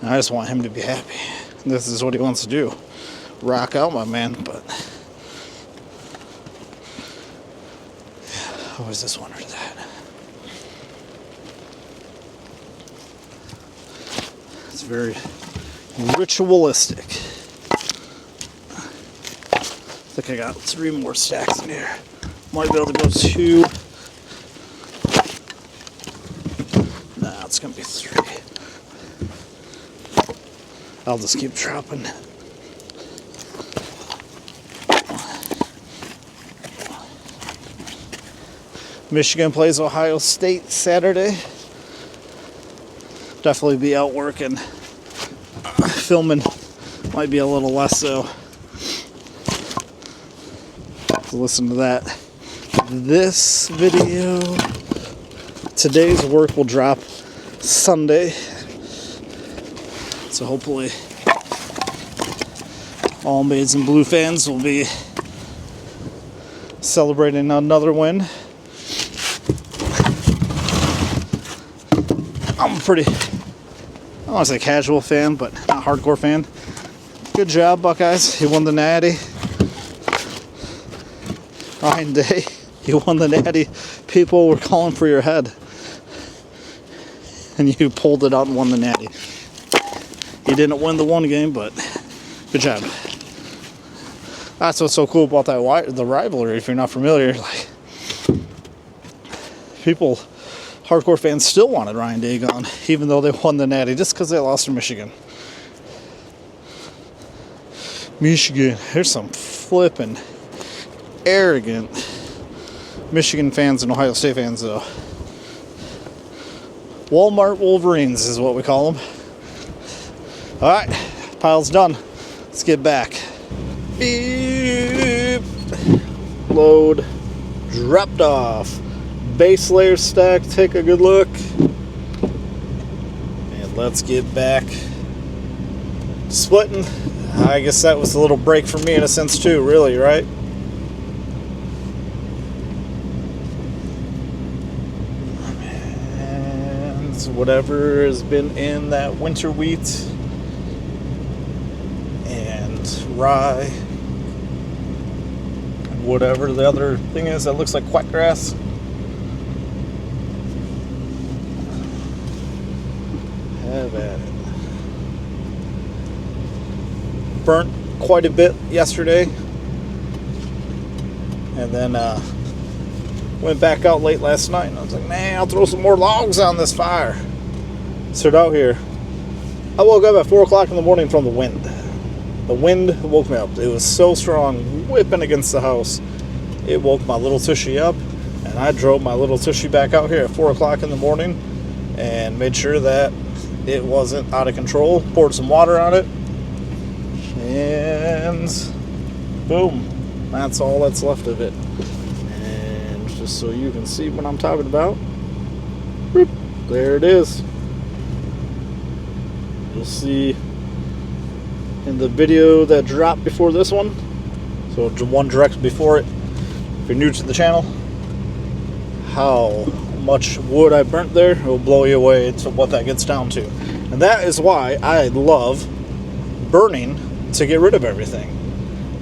I just want him to be happy. This is what he wants to do. Rock out, my man, but yeah, always just wondered that. It's very ritualistic. I think I got 3 more stacks in here. Might be able to go 2. Nah, it's gonna be 3. I'll just keep dropping. Michigan plays Ohio State Saturday. Definitely be out working. Filming might be a little less so. So listen to that. This video, today's work will drop Sunday. So hopefully all Maids and Blue fans will be celebrating another win. I'm a pretty, I don't want to say casual fan, but not hardcore fan. Good job, Buckeyes. You won the Natty. Ryan Day, you won the Natty. People were calling for your head. And you pulled it out and won the Natty. You didn't win the one game, but good job. That's what's so cool about that the rivalry. If you're not familiar, like people, hardcore fans still wanted Ryan Day gone, even though they won the Natty, just because they lost to Michigan. Michigan. There's some flippin' arrogant Michigan fans and Ohio State fans, though. Walmart Wolverines is what we call them. Alright, pile's done. Let's get back. Beep. Load. Dropped off. Base layer stack. Take a good look. And let's get back splitting. I guess that was a little break for me in a sense too, really, right? And whatever has been in that winter wheat and rye and whatever the other thing is that looks like quack grass. Have at it. Burnt quite a bit yesterday, and then went back out late last night, and I was like, man, I'll throw some more logs on this fire. Stood out here. I woke up at 4 o'clock in the morning from the wind. The wind woke me up. It was so strong, whipping against the house. It woke my little tushy up, and I drove my little tushy back out here at 4 o'clock in the morning and made sure that it wasn't out of control. Poured some water on it. And boom, that's all that's left of it. And just so you can see what I'm talking about, whoop, there it is. You'll see in the video that dropped before this one, so one direct before it, if you're new to the channel, how much wood I burnt there. It will blow you away to what that gets down to. And that is why I love burning to get rid of everything.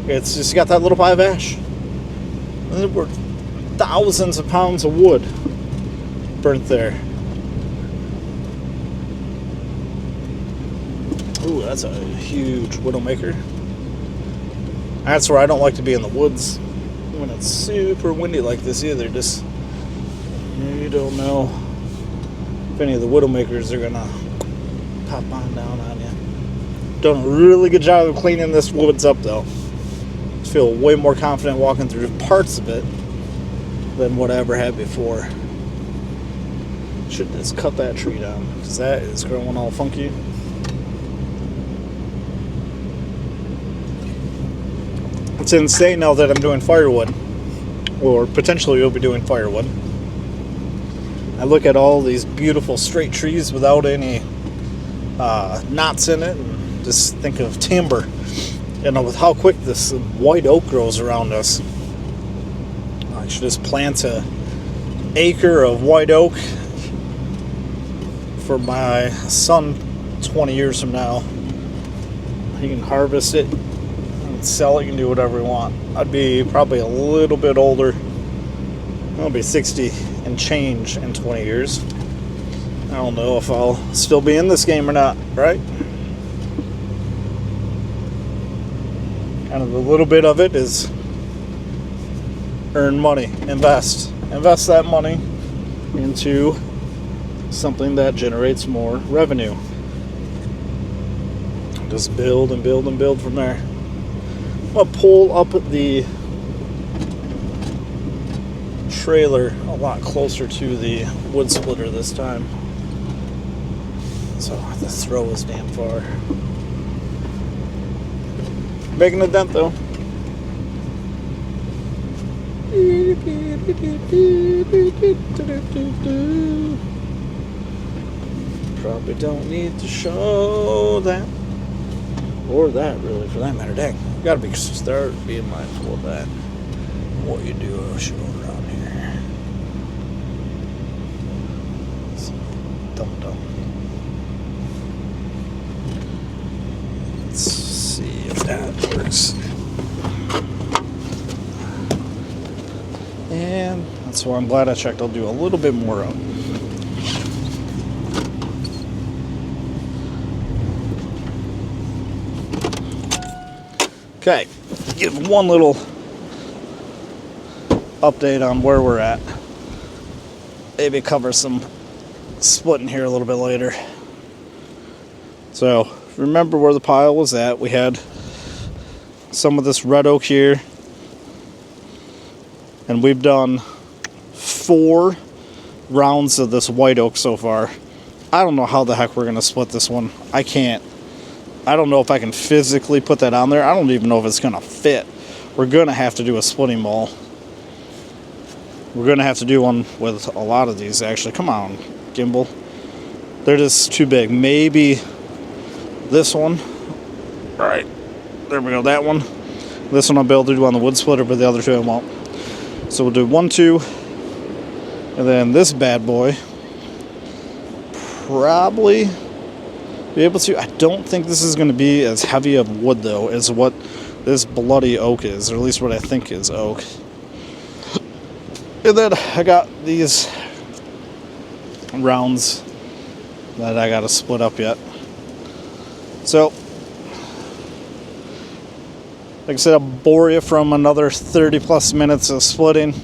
It's just got that little pile of ash. And there were thousands of pounds of wood burnt there. Ooh, that's a huge widowmaker. That's where I don't like to be in the woods when it's super windy like this either. Just, you don't know if any of the widowmakers are gonna pop on down on you. Done a really good job of cleaning this woods up though. I feel way more confident walking through parts of it than what I ever had before. Should just cut that tree down because that is growing all funky. It's insane now that I'm doing firewood, or potentially you'll be doing firewood. I look at all these beautiful straight trees without any knots in it, and just think of timber, you know, with how quick this white oak grows around us. I should just plant an acre of white oak for my son 20 years from now. He can harvest it, sell it, you can do whatever you want. I'd be probably a little bit older. I'll be 60 and change in 20 years. I don't know if I'll still be in this game or not, right? Kind of a little bit of it is earn money, invest that money into something that generates more revenue. Just build and build and build from there. I'm gonna pull up the trailer a lot closer to the wood splitter this time, so the throw is damn far. Making a dent though. Probably don't need to show that, or that really for that matter. Dang, you gotta start being mindful of that. What you do show around here. So, dumb. Let's see if that works. And that's why I'm glad I checked. I'll do a little bit more up. Okay, give one little update on where we're at. Maybe cover some splitting here a little bit later. So, remember where the pile was at. We had some of this red oak here. And we've done 4 rounds of this white oak so far. I don't know how the heck we're going to split this one. I can't. I don't know if I can physically put that on there. I don't even know if it's going to fit. We're going to have to do a splitting ball. We're going to have to do one with a lot of these, actually. Come on, gimbal. They're just too big. Maybe this one. All right. There we go. That one. This one I'll be able to do on the wood splitter, but the other 2 I won't. So we'll do 1, 2. And then this bad boy. Probably be able to. I don't think this is going to be as heavy of wood, though, as what this bloody oak is, or at least what I think is oak. And then I got these rounds that I got to split up yet. So, like I said, I'll bore you from another 30 plus minutes of splitting.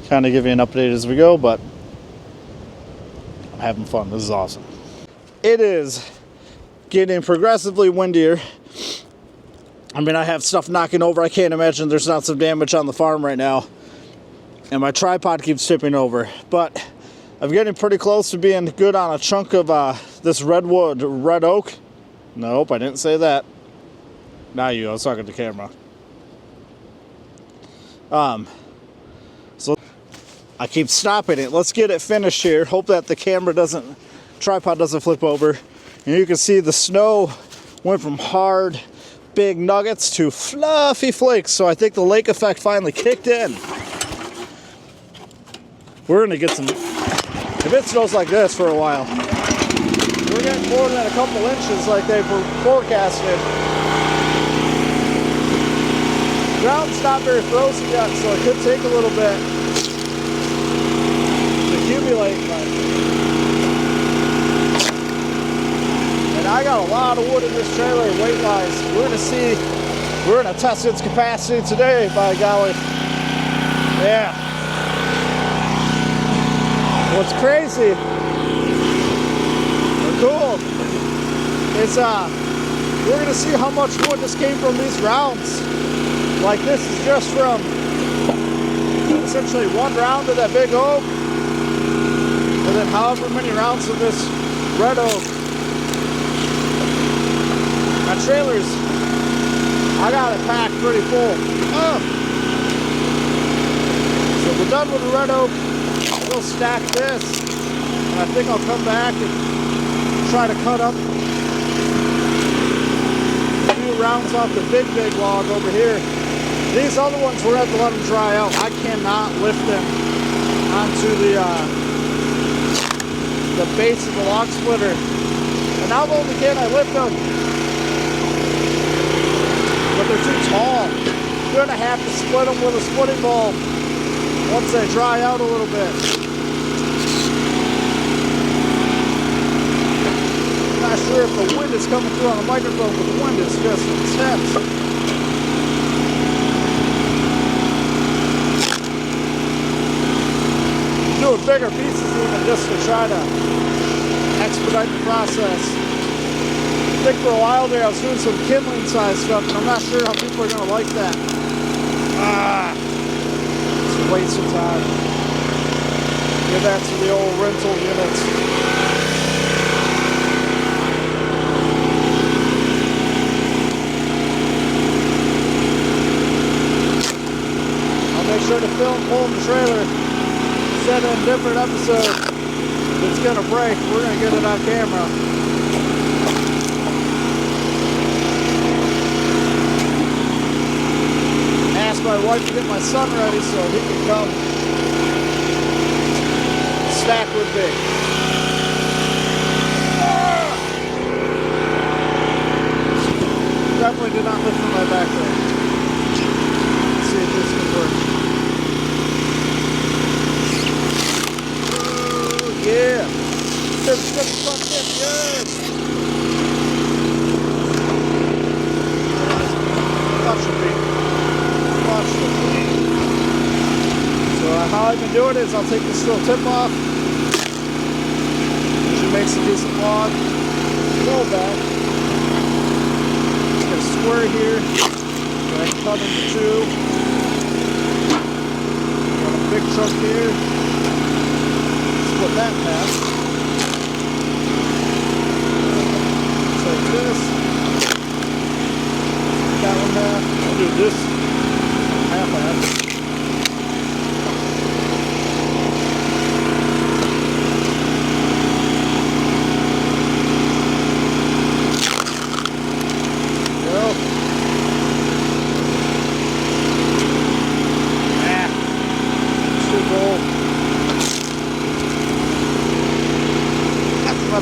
Kind of give you an update as we go, but I'm having fun. This is awesome. It is getting progressively windier. I mean, I have stuff knocking over. I can't imagine there's not some damage on the farm right now. And my tripod keeps tipping over. But I'm getting pretty close to being good on a chunk of this red oak. Nope, I didn't say that. Not you, I was talking to the camera. So I keep stopping it. Let's get it finished here. Hope that the tripod doesn't flip over. And you can see the snow went from hard, big nuggets to fluffy flakes. So I think the lake effect finally kicked in. We're gonna get some, if it snows like this for a while, we're getting more than a couple inches like they were forecasted. Ground's not very frozen yet, so it could take a little bit to accumulate. And I got a lot of wood in this trailer weight-wise. We're gonna test its capacity today, by golly. Yeah. What's crazy or cool is we're gonna see how much wood just came from these rounds. Like this is just from essentially 1 round of that big oak, and then however many rounds of this red oak. My trailers, I got it packed pretty full. So we're done with the red oak. We'll stack this, and I think I'll come back and try to cut up a few rounds off the big log over here. These other ones we're going to have to let them dry out. I cannot lift them onto the base of the log splitter. And not only can I lift them, but they're too tall. I'm going to have to split them with a splitting ball once they dry out a little bit. I'm not sure if the wind is coming through on the microphone, but the wind is just intense. Doing bigger pieces even just to try to expedite the process. I think for a while there I was doing some kindling size stuff, and I'm not sure how people are going to like that. It's a waste of time. Give that to the old rental units. I'll make sure to film pulling the trailer. Set in a different episode. If it's gonna break, we're gonna get it on camera. Asked my wife to get my son ready so he can come stack with me. Definitely did not lift from my back there. Let's see if this can work. Yeah. Yes. So how I've been doing is I'll take this little tip off. Usually makes a decent log. Roll back. Get a square here. I can cut into two. Got a big chunk here. Split that in half. Just like this. That one half. I'll do this half.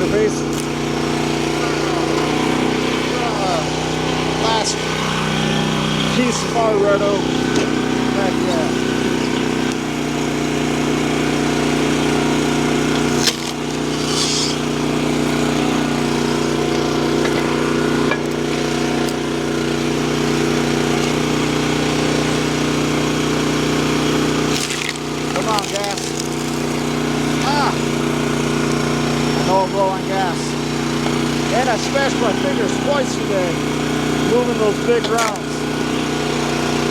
Base. Last piece of Firewood. Heck yeah. Come on, gas. I'm low on gas. And I smashed my fingers twice today moving those big rounds.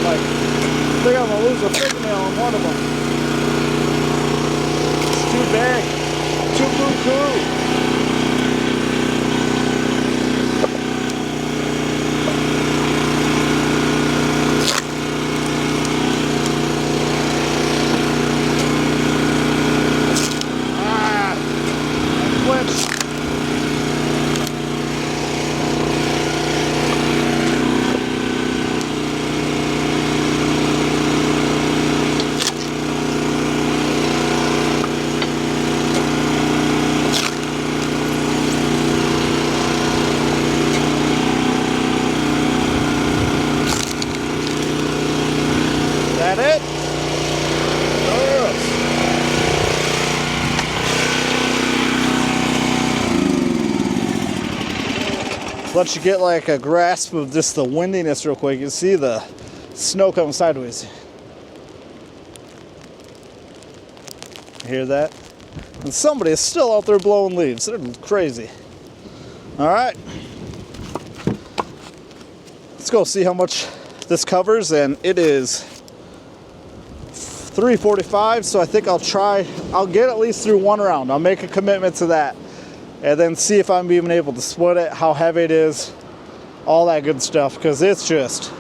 Like, I think I'm gonna lose a fingernail on one of them. It's too big. Too boo-coo. That it? Yes. Let you get like a grasp of just the windiness real quick. You can see the snow coming sideways. Hear that? And somebody is still out there blowing leaves. They're crazy. All right. Let's go see how much this covers, and it is 3:45, so I think I'll get at least through one round. I'll make a commitment to that, and then see if I'm even able to split it, how heavy it is, all that good stuff, because it's just,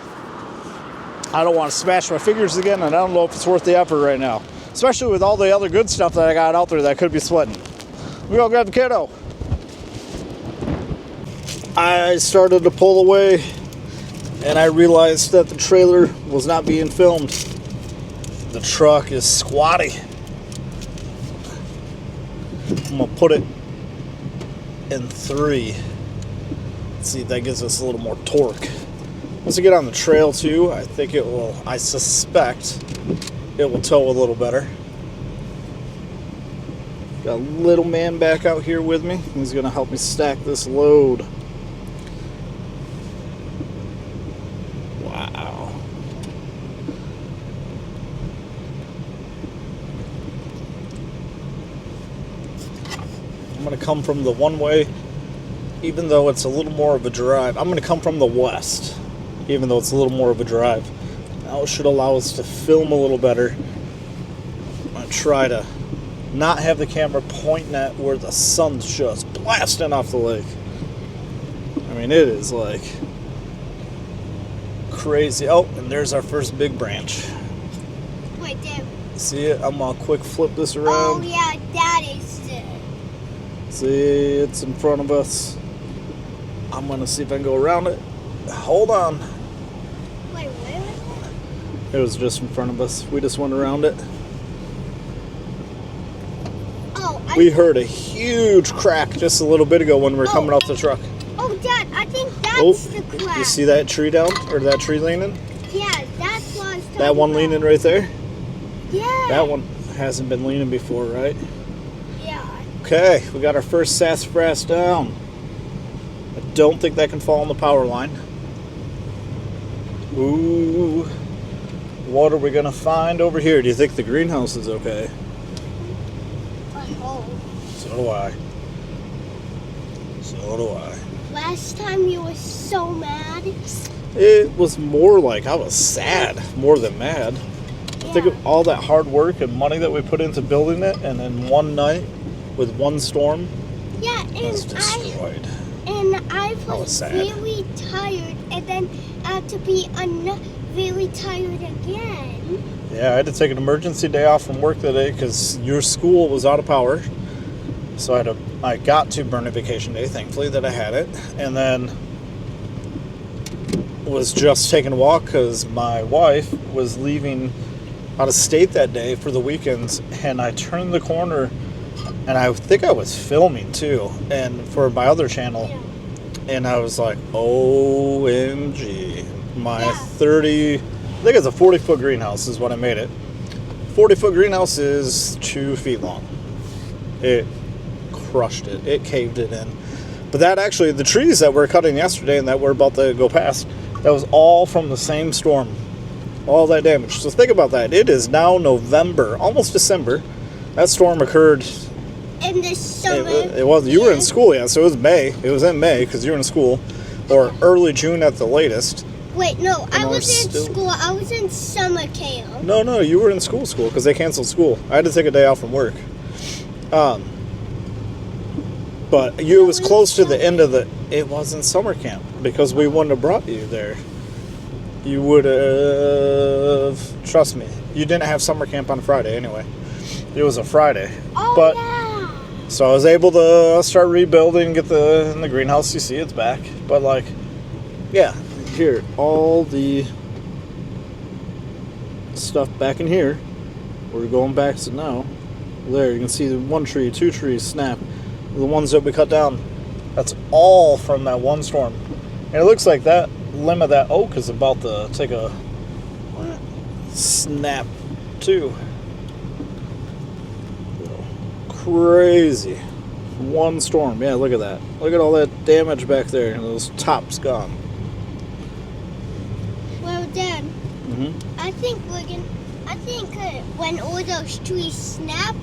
I don't want to smash my fingers again, and I don't know if it's worth the effort right now, especially with all the other good stuff that I got out there that I could be splitting. We go grab the kiddo. I started to pull away, and I realized that the trailer was not being filmed. The truck is squatty. I'm gonna put it in 3. Let's see if that gives us a little more torque. Once we get on the trail too, I think it will, I suspect it will tow a little better. Got a little man back out here with me. He's gonna help me stack this load. Wow. I'm going to come from the one way, even though it's a little more of a drive. I'm going to come from the west, even though it's a little more of a drive. That should allow us to film a little better. I'm going to try to not have the camera pointing at where the sun's just blasting off the lake. I mean, it is like crazy. Oh, and there's our first big branch. Wait, there. See it? I'm going to quick flip this around. Oh, yeah, that is it. See, it's in front of us. I'm going to see if I can go around it. Hold on. Wait, where was it? It was just in front of us. We just went around it. Oh, We heard a huge crack just a little bit ago when we were coming off the truck. Oh, Dad, I think that's the crack. You see that tree down? Or that tree leaning? Yeah, that's what I was talking That one about. leaning right there? Yeah. That one hasn't been leaning before, right? Yeah. Okay, we got our first sassafras down. I don't think that can fall on the power line. Ooh. What are we going to find over here? Do you think the greenhouse is okay? I hope. So do I. So do I. Last time you were so mad. It was more like I was sad more than mad. Think of all that hard work and money that we put into building it, and then one night with one storm, Yeah, it was destroyed. I was sad. really tired, and then I had to be really tired again. Yeah, I had to take an emergency day off from work that day because your school was out of power. So I got to burn a vacation day, thankfully that I had it, and then was just taking a walk because my wife was leaving out of state that day for the weekends, and I turned the corner, and I think I was filming too, and for my other channel, and I was like, OMG, my 30, I think it's a 40-foot greenhouse is what I made it. 40-foot greenhouse is 2 feet long. It crushed it. It caved it in. But that actually, the trees that we're cutting yesterday and that we're about to go past, that was all from the same storm. All that damage. So think about that. It is now November, almost December. That storm occurred In the summer. It was. You were in school, yeah. So it was May. It was in May because you were in school, or early June at the latest. Wait, no, I we're was in still- school. I was in summer camp. No, you were in school because they canceled school. I had to take a day off from work. But you was close to the end of the. It was in summer camp because we wouldn't have brought you there. You would have. Trust me, you didn't have summer camp on Friday anyway. It was a Friday. Oh, But yeah. so I was able to start rebuilding, get in the greenhouse. You see, it's back. But like, yeah, here all the stuff back in here. We're going back to now. There, you can see the 1 tree, 2 trees snap. The ones that we cut down, that's all from that one storm. And it looks like that limb of that oak is about to take a snap too. Crazy. One storm. Yeah, look at that. Look at all that damage back there. And those tops gone. Well, Dad, I think when all those trees snap,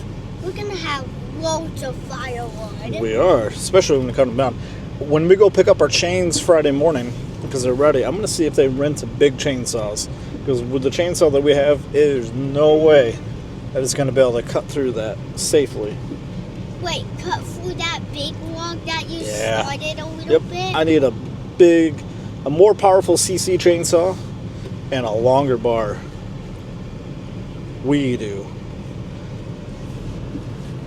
we're gonna have loads of firewood. We are, especially when we cut them down. When we go pick up our chains Friday morning, because they're ready, I'm going to see if they rent big chainsaws. Because with the chainsaw that we have, there's no way that it's going to be able to cut through that safely. Wait, cut through that big log that you Yeah. started a little bit? I need a more powerful CC chainsaw and a longer bar. We do.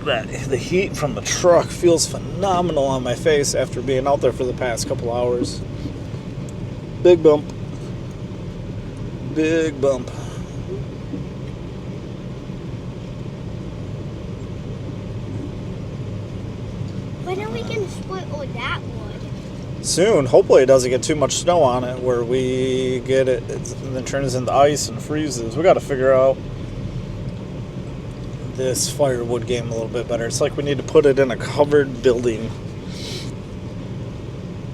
The heat from the truck feels phenomenal on my face after being out there for the past couple hours. Big bump. Big bump. When are we gonna split all that wood? Soon. Hopefully it doesn't get too much snow on it where we get it and then turns into ice and freezes. We got to figure out this firewood game a little bit better. It's like we need to put it in a covered building.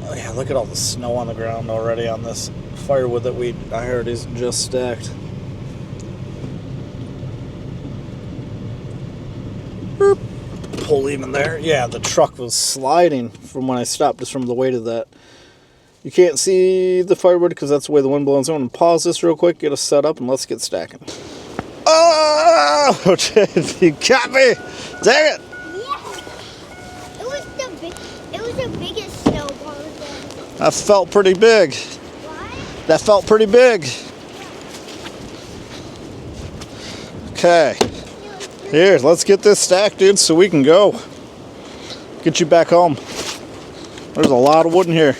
Oh yeah, look at all the snow on the ground already on this firewood that I heard is just stacked. Boop. Pull even there. Yeah, the truck was sliding from when I stopped just from the weight of that. You can't see the firewood because that's the way the wind blows. I'm going to pause this real quick, get us set up, and let's get stacking. Oh, you got me! Dang it! Yes! It was the biggest snowball then. That felt pretty big. What? That felt pretty big. Okay. Here, let's get this stacked, dude, so we can go. Get you back home. There's a lot of wood in here.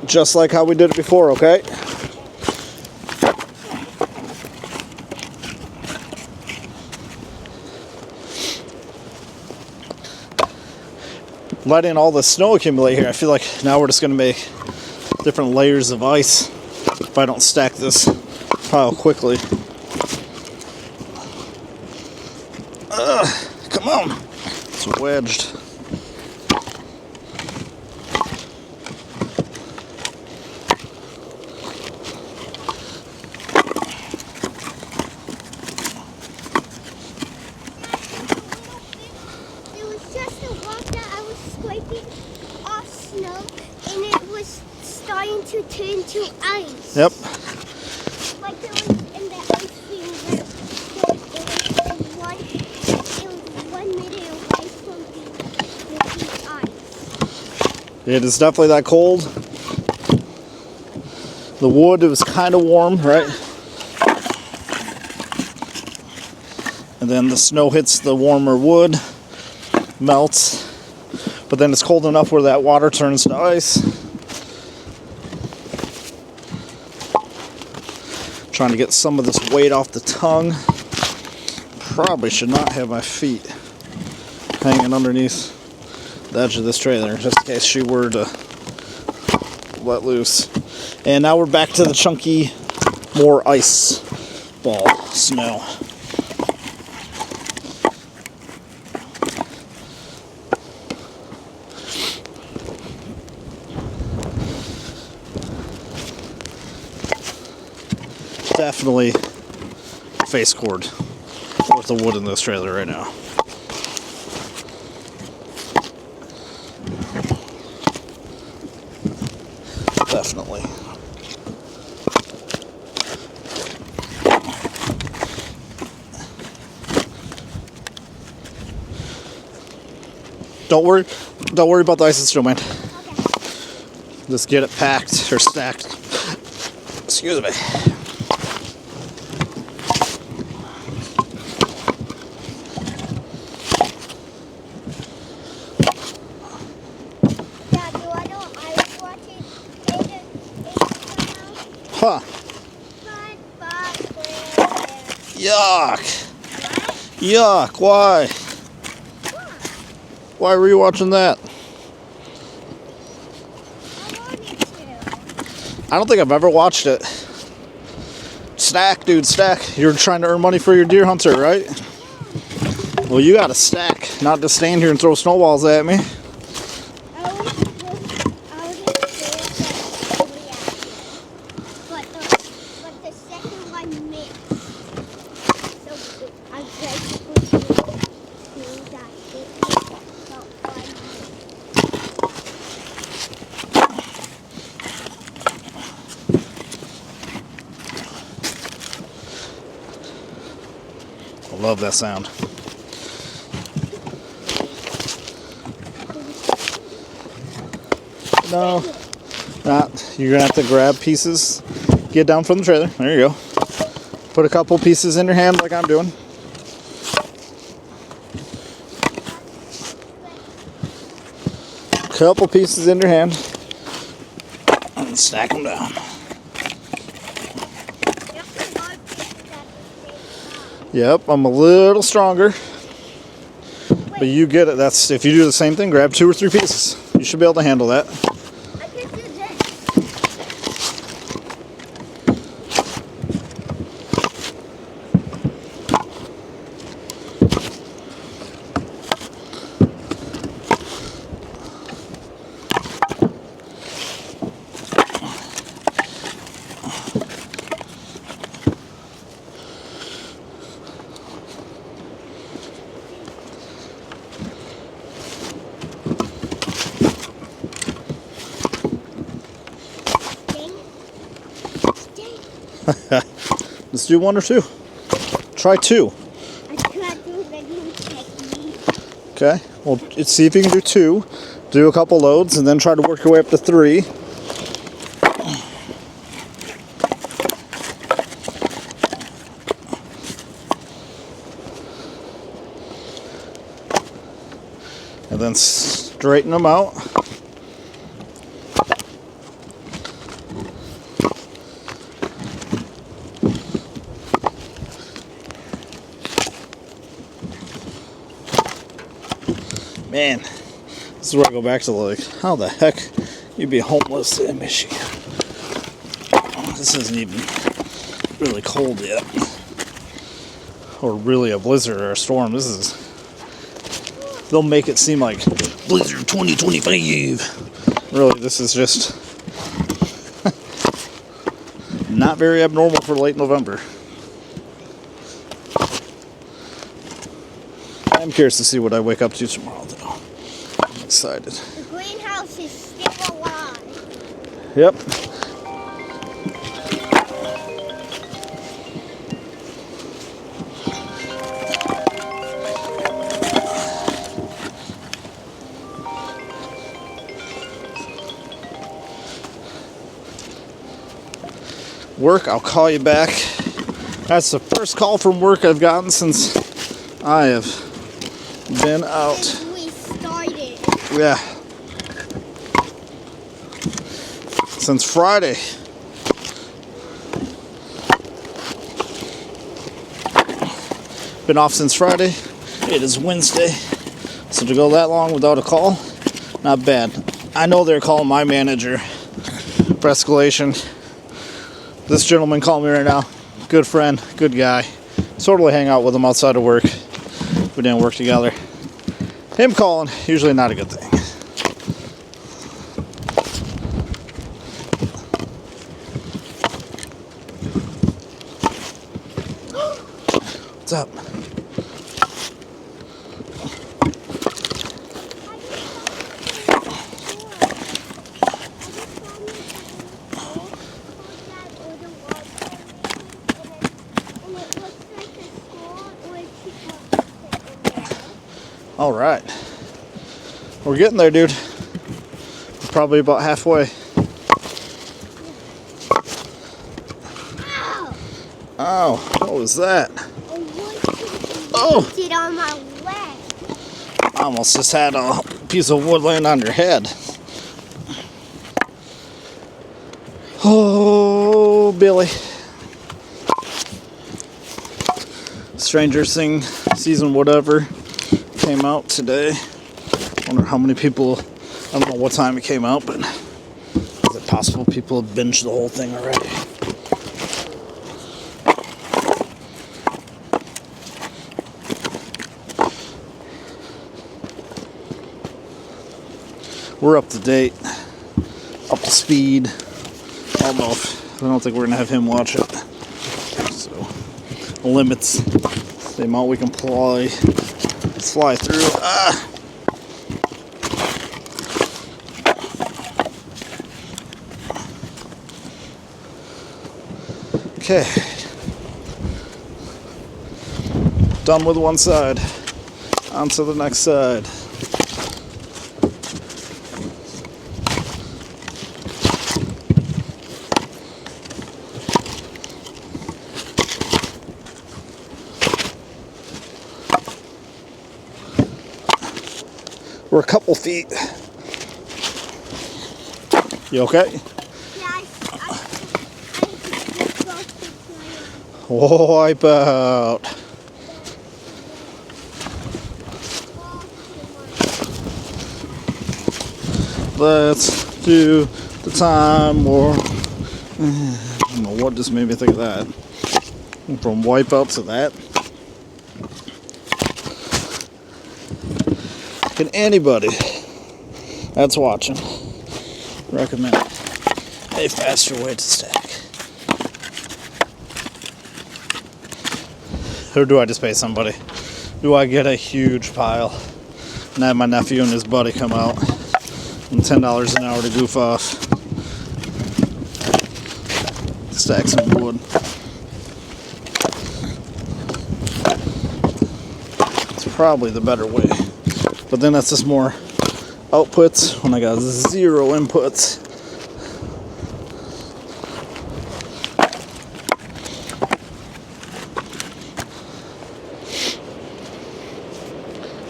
Just like how we did it before, okay? Letting all the snow accumulate here, I feel like now we're just going to make different layers of ice if I don't stack this pile quickly. Come on. It's wedged. scraping off snow, and it was starting to turn to ice. Yep. Like it was in the ice cream where it was 1 minute away from the ice. It is definitely that cold. The wood, it was kind of warm, right? And then the snow hits the warmer wood, melts. But then it's cold enough where that water turns to ice. Trying to get some of this weight off the tongue. Probably should not have my feet hanging underneath the edge of this trailer, just in case she were to let loose. And now we're back to the chunky, more ice ball snow. Definitely face cord worth of wood in this trailer right now. Definitely. Don't worry about the ice and snow, man. Okay. Just get it packed or stacked. Excuse me. Huh. Yuck. Yuck. Why? Why were you watching that? I wanted to. I don't think I've ever watched it. Stack, dude, stack. You're trying to earn money for your deer hunter, right? Well, you gotta stack, not just stand here and throw snowballs at me. I love that sound. No, not. You're gonna have to grab pieces, get down from the trailer. There you go. Put a couple pieces in your hand like I'm doing. Couple pieces in your hand and stack them down. Yep, I'm a little stronger, but you get it. That's if you do the same thing, grab 2 or 3 pieces. You should be able to handle that. I can do this. Let's do 1 or 2. Try 2. I can't do regular technique. Okay. Well, see if you can do 2. Do a couple loads, and then try to work your way up to 3. And then straighten them out. Man, this is where I go back to, like, how the heck you'd be homeless in Michigan? This isn't even really cold yet. Or really a blizzard or a storm. This is... They'll make it seem like Blizzard 2025. Really, this is just not very abnormal for late November. I'm curious to see what I wake up to tomorrow, though. excited. The greenhouse is still alive. Yep. Work, I'll call you back. That's the first call from work I've gotten since I have been out. And we started. Yeah. Since Friday. Been off since Friday. It is Wednesday. So to go that long without a call, not bad. I know they're calling my manager for escalation. This gentleman called me right now. Good friend, good guy. Totally hang out with him outside of work. We didn't work together. Him calling, usually not a good thing. What's up? All right. We're getting there, dude. We're probably about halfway. Oh, what was that? Oh! It on my leg. I almost just had a piece of wood laying on your head. Oh, Billy. Stranger Things season whatever came out today. Wonder how many people, I don't know what time it came out, but is it possible people have binged the whole thing already? We're up to date, up to speed. I don't think we're gonna have him watch it. So limits the amount we can fly through. Okay. Done with one side. On to the next side. We're a couple feet. You okay? Yeah, Wipe out. Let's do the time war. I don't know what just made me think of that. From wipe out to that. Can anybody that's watching recommend a faster way to stack? Or do I just pay somebody? Do I get a huge pile and have my nephew and his buddy come out and $10 an hour to goof off? Stack some wood. It's probably the better way. But then that's just more outputs when I got 0 inputs.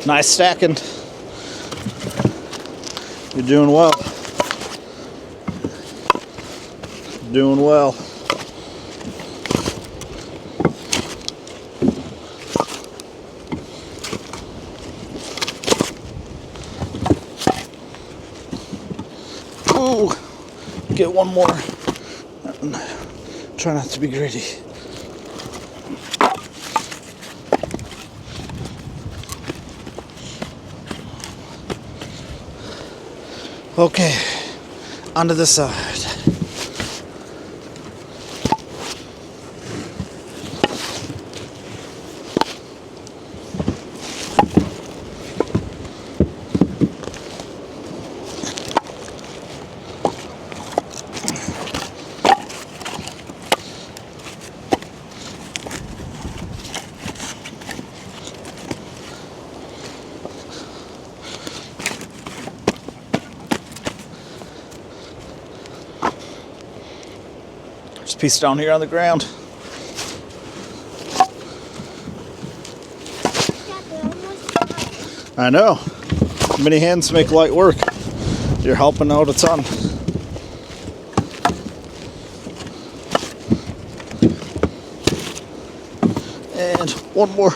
Nice stacking. You're doing well. Doing well. Ooh, get one more. Try not to be greedy. Okay, onto the side. piece down here on the ground. I know. Many hands make light work. You're helping out a ton. And one more.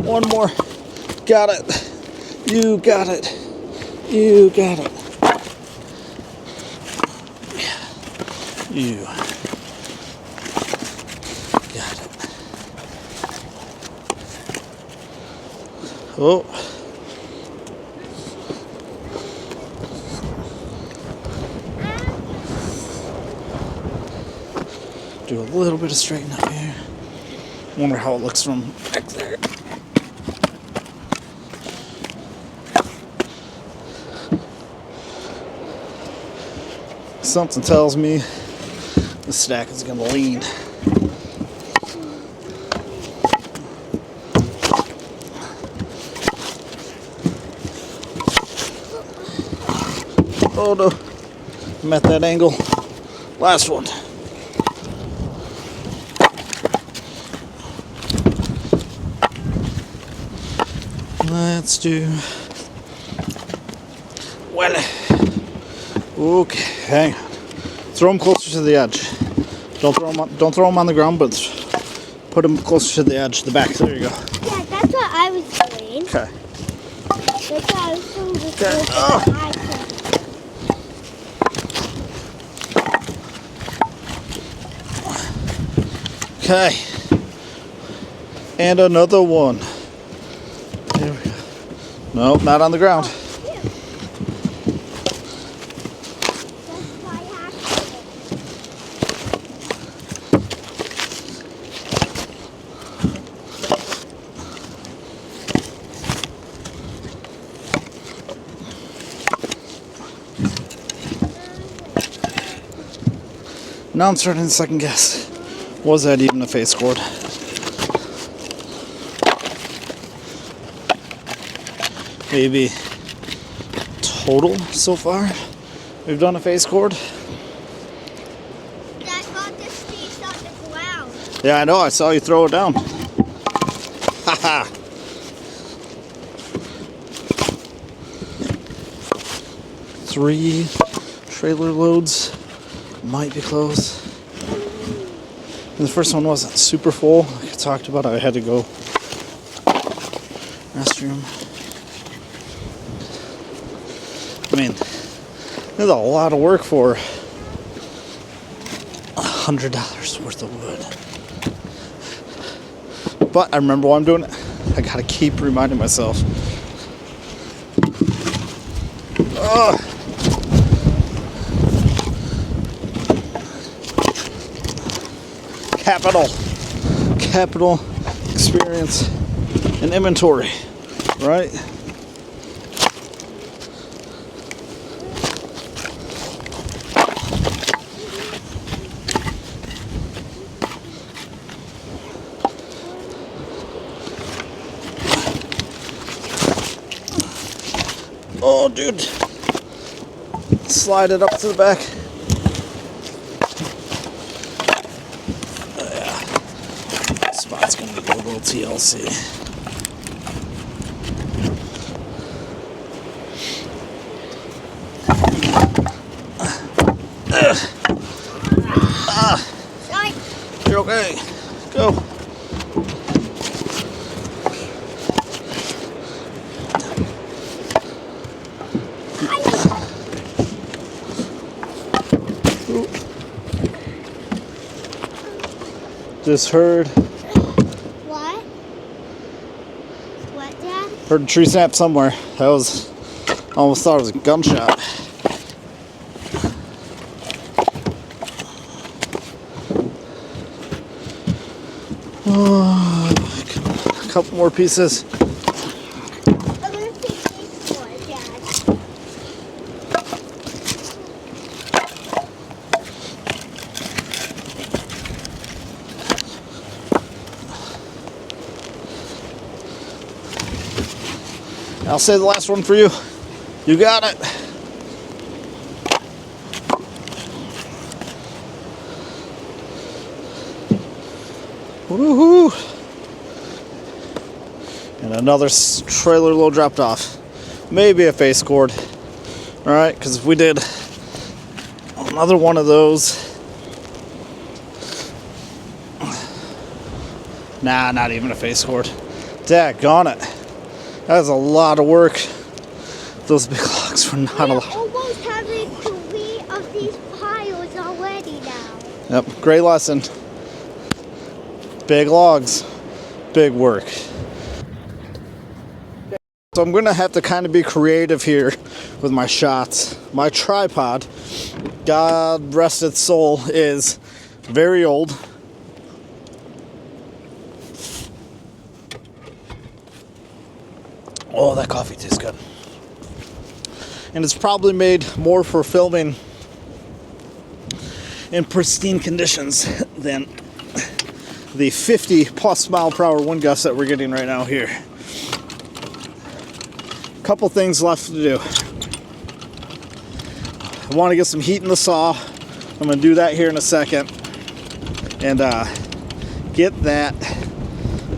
One more. Got it. You got it. You got it. You got it. Oh. Do a little bit of straighten up here. Wonder how it looks from back there. Something tells me the stack is gonna lean. Oh no, I'm at that angle. Last one. Let's do. Well, okay, hang on. Throw them closer to the edge. Don't throw them on the ground, but put them closer to the edge, the back. There you go. Yeah, that's what I was doing. Okay. That's what I was doing. Okay. Oh. Okay. And another one. There we go. No, not on the ground. Now I'm starting to second guess. Was that even a face cord? Maybe total so far we've done a face cord. Dad got this piece on the ground. Yeah, I know. I saw you throw it down. Haha. Three trailer loads. Might be close. And the first one wasn't super full. Like I talked about, I had to go restroom. I mean, there's a lot of work for $100 worth of wood. But I remember why I'm doing it. I gotta keep reminding myself. Ugh. Capital experience and inventory, right? Oh, dude. Slide it up to the back. Spot's gonna be a little TLC. Sorry. You're okay. Go. Just heard. What? What, Dad? Heard a tree snap somewhere. That was. I almost thought it was a gunshot. Oh, a couple more pieces. I'm gonna take this one, Dad. I'll say the last one for you. You got it. Woohoo! And another trailer load dropped off. Maybe a face cord. Alright, because if we did another one of those. Nah, not even a face cord. Daggone it. That is a lot of work. Those big logs were not a lot. We're almost having 3 of these piles already now. Yep, great lesson. Big logs, big work. So I'm gonna have to kind of be creative here with my shots. My tripod, God rest its soul, is very old. Oh, that coffee tastes good. And it's probably made more for filming in pristine conditions than the 50 plus mile per hour wind gusts that we're getting right now here. Couple things left to do. I want to get some heat in the saw. I'm going to do that here in a second. And get that,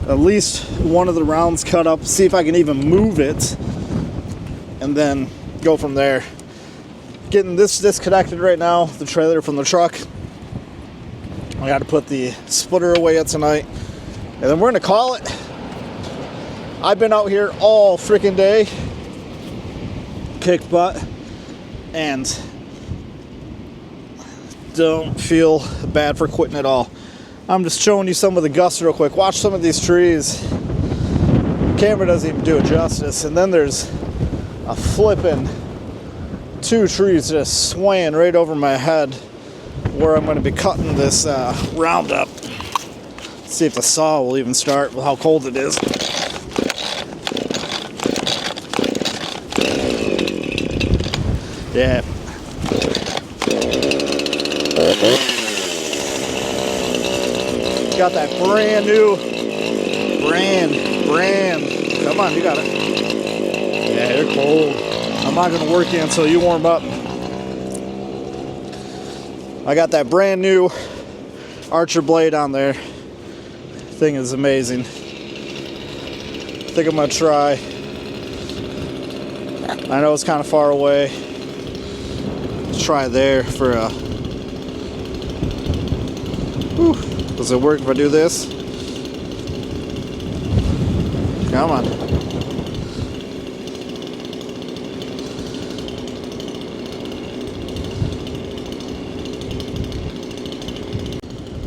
at least one of the rounds cut up, see if I can even move it, and then go from there. Getting this disconnected right now, the trailer from the truck. I got to put the splitter away tonight, and then we're going to call it. I've been out here all freaking day, kick butt, and don't feel bad for quitting at all. I'm just showing you some of the gusts real quick. Watch some of these trees. Camera doesn't even do it justice. And then there's a flipping 2 trees just swaying right over my head where I'm going to be cutting this roundup. See if the saw will even start with how cold it is. Yeah. Got that brand new brand. Come on, you got it. Yeah, they're cold. I'm not gonna work you until you warm up. I got that brand new Archer blade on there. Thing is amazing. I think I'm gonna try. I know it's kind of far away. Let's try there for a. Whew. Does it work if I do this? Come on.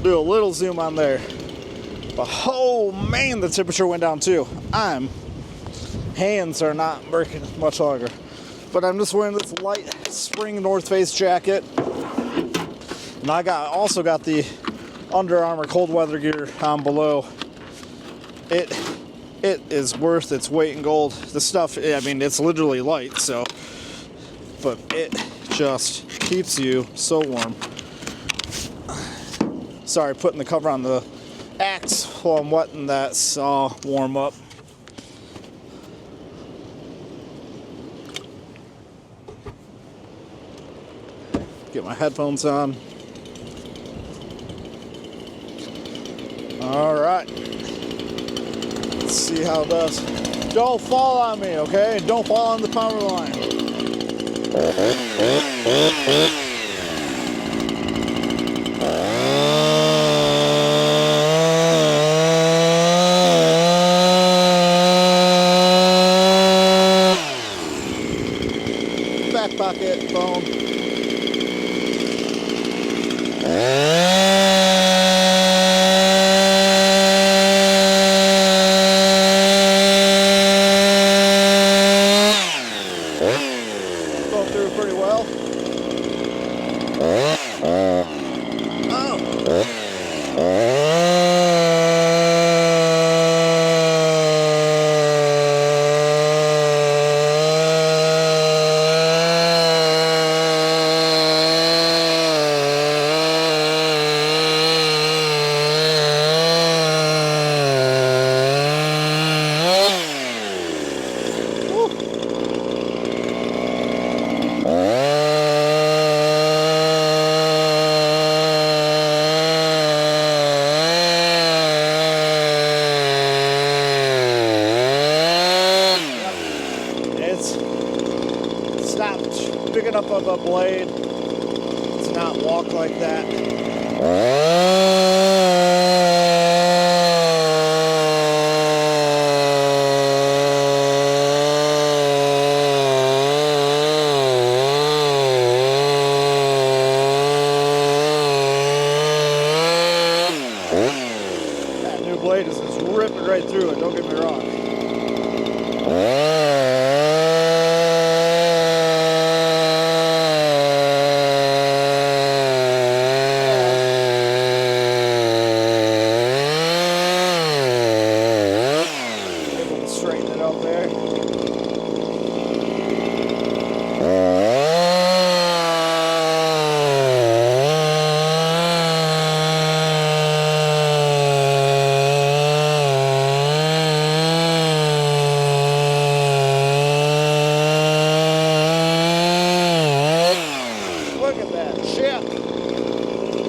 Do a little zoom on there. But oh man, the temperature went down too. Hands are not working much longer. But I'm just wearing this light spring North Face jacket. And I also got the Under Armour cold weather gear on below. It is worth its weight in gold. The stuff, I mean, it's literally light, so, but it just keeps you so warm. Sorry, putting the cover on the axe while I'm letting that saw warm up. Get my headphones on. All right. Let's see how it does. Don't fall on me, okay? Don't fall on the power line. Back pocket phone. big enough of a blade to not walk like that. That new blade is just ripping right through it, don't get me wrong. Straighten it out there. Look at that chip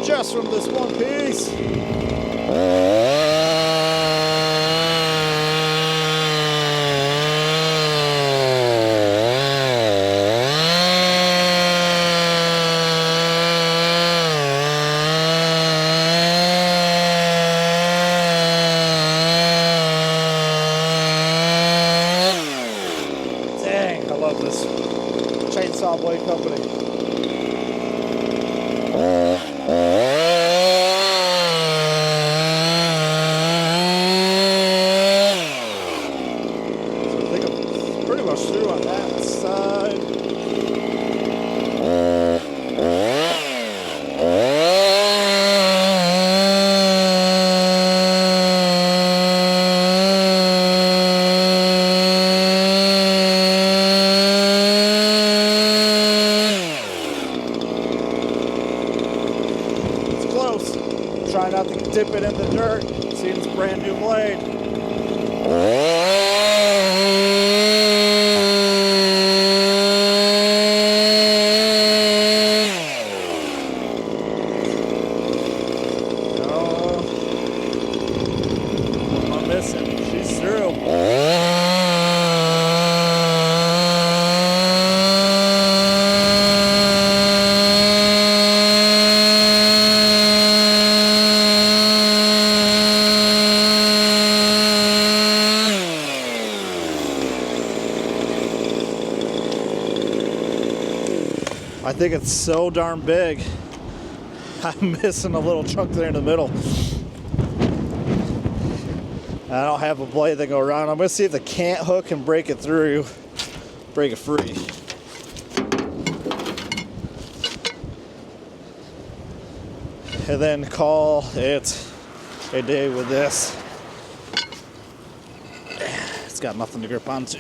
just from this one piece. Dang, I love this chainsaw blade company. So I think I'm pretty much through on that side. Try not to dip it in the dirt. See, it's a brand new blade. Oh, what am I missing? She's through. I think it's so darn big. I'm missing a little chunk there in the middle. I don't have a blade that go around. I'm gonna see if the cant hook can break it through, break it free. And then call it a day with this. It's got nothing to grip onto.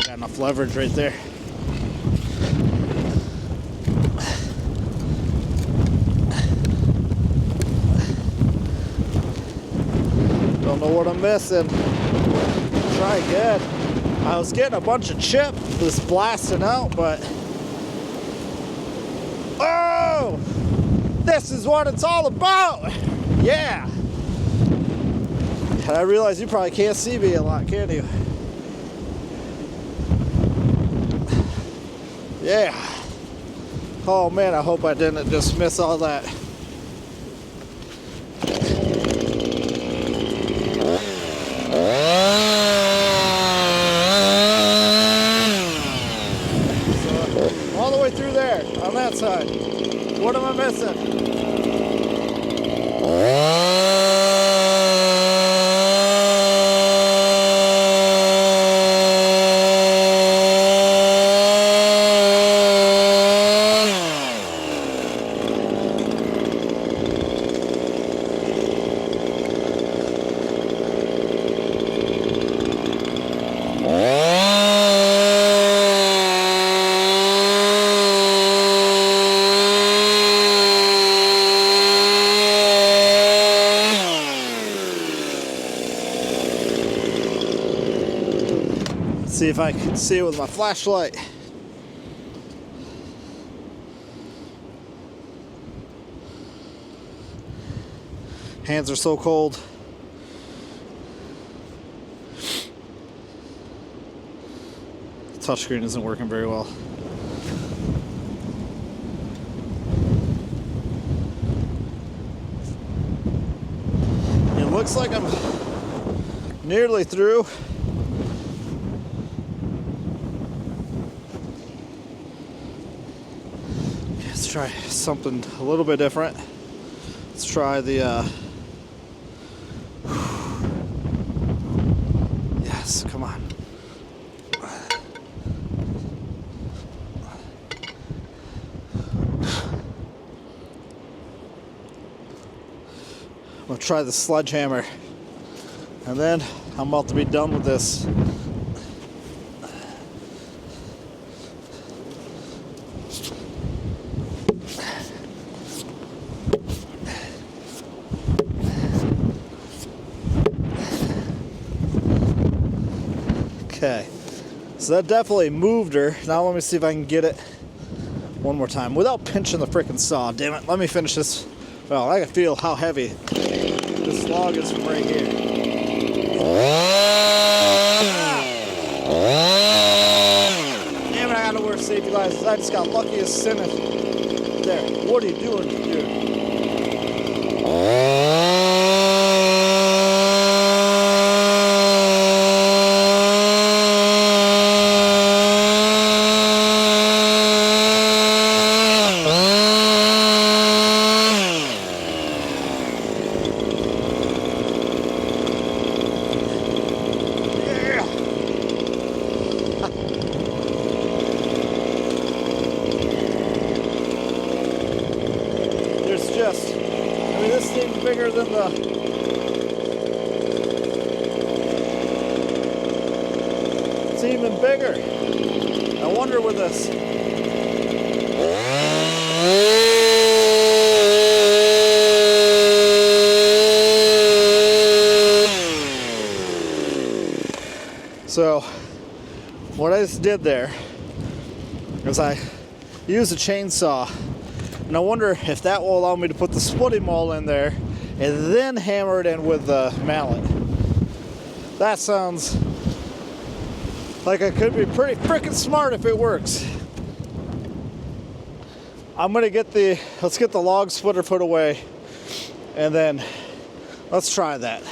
Enough leverage right there. Don't know what I'm missing. Try again. I was getting a bunch of chip this blasting out, but oh, this is what it's all about. Yeah. And I realize you probably can't see me a lot, can you? Yeah. Oh man, I hope I didn't just miss all that. So, all the way through there, on that side. What am I missing? See if I can see it with my flashlight. Hands are so cold. The touchscreen isn't working very well. It looks like I'm nearly through. Let's try something a little bit different. Let's try the yes, come on. I'm gonna try the sledgehammer, and then I'm about to be done with this. Okay, so that definitely moved her. Now let me see if I can get it one more time without pinching the frickin' saw. Damn it, let me finish this. Well, I can feel how heavy this log is from right here. Damn it, I gotta wear safety glasses. I just got lucky as sinning. There, what are you doing, dude? This thing's bigger than it's even bigger. I wonder with this. So what I just did there is I used a chainsaw. And I wonder if that will allow me to put the splitting maul in there and then hammer it in with the mallet. That sounds like I could be pretty freaking smart if it works. I'm gonna let's get the log splitter put away, and then let's try that.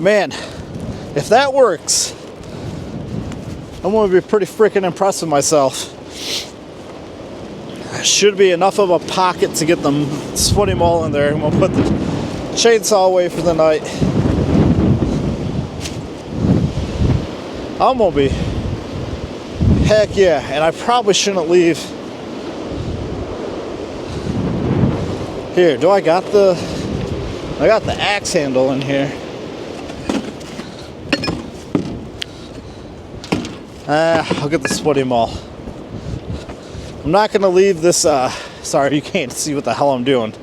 Man, if that works, I'm gonna be pretty freaking impressed with myself. Should be enough of a pocket to get the splitting maul in there. I'm gonna put the chainsaw away for the night. I'm gonna be, heck yeah, and I probably shouldn't leave. Here, I got the axe handle in here. I'll get the splitting maul. I'm not gonna leave this, sorry, you can't see what the hell I'm doing.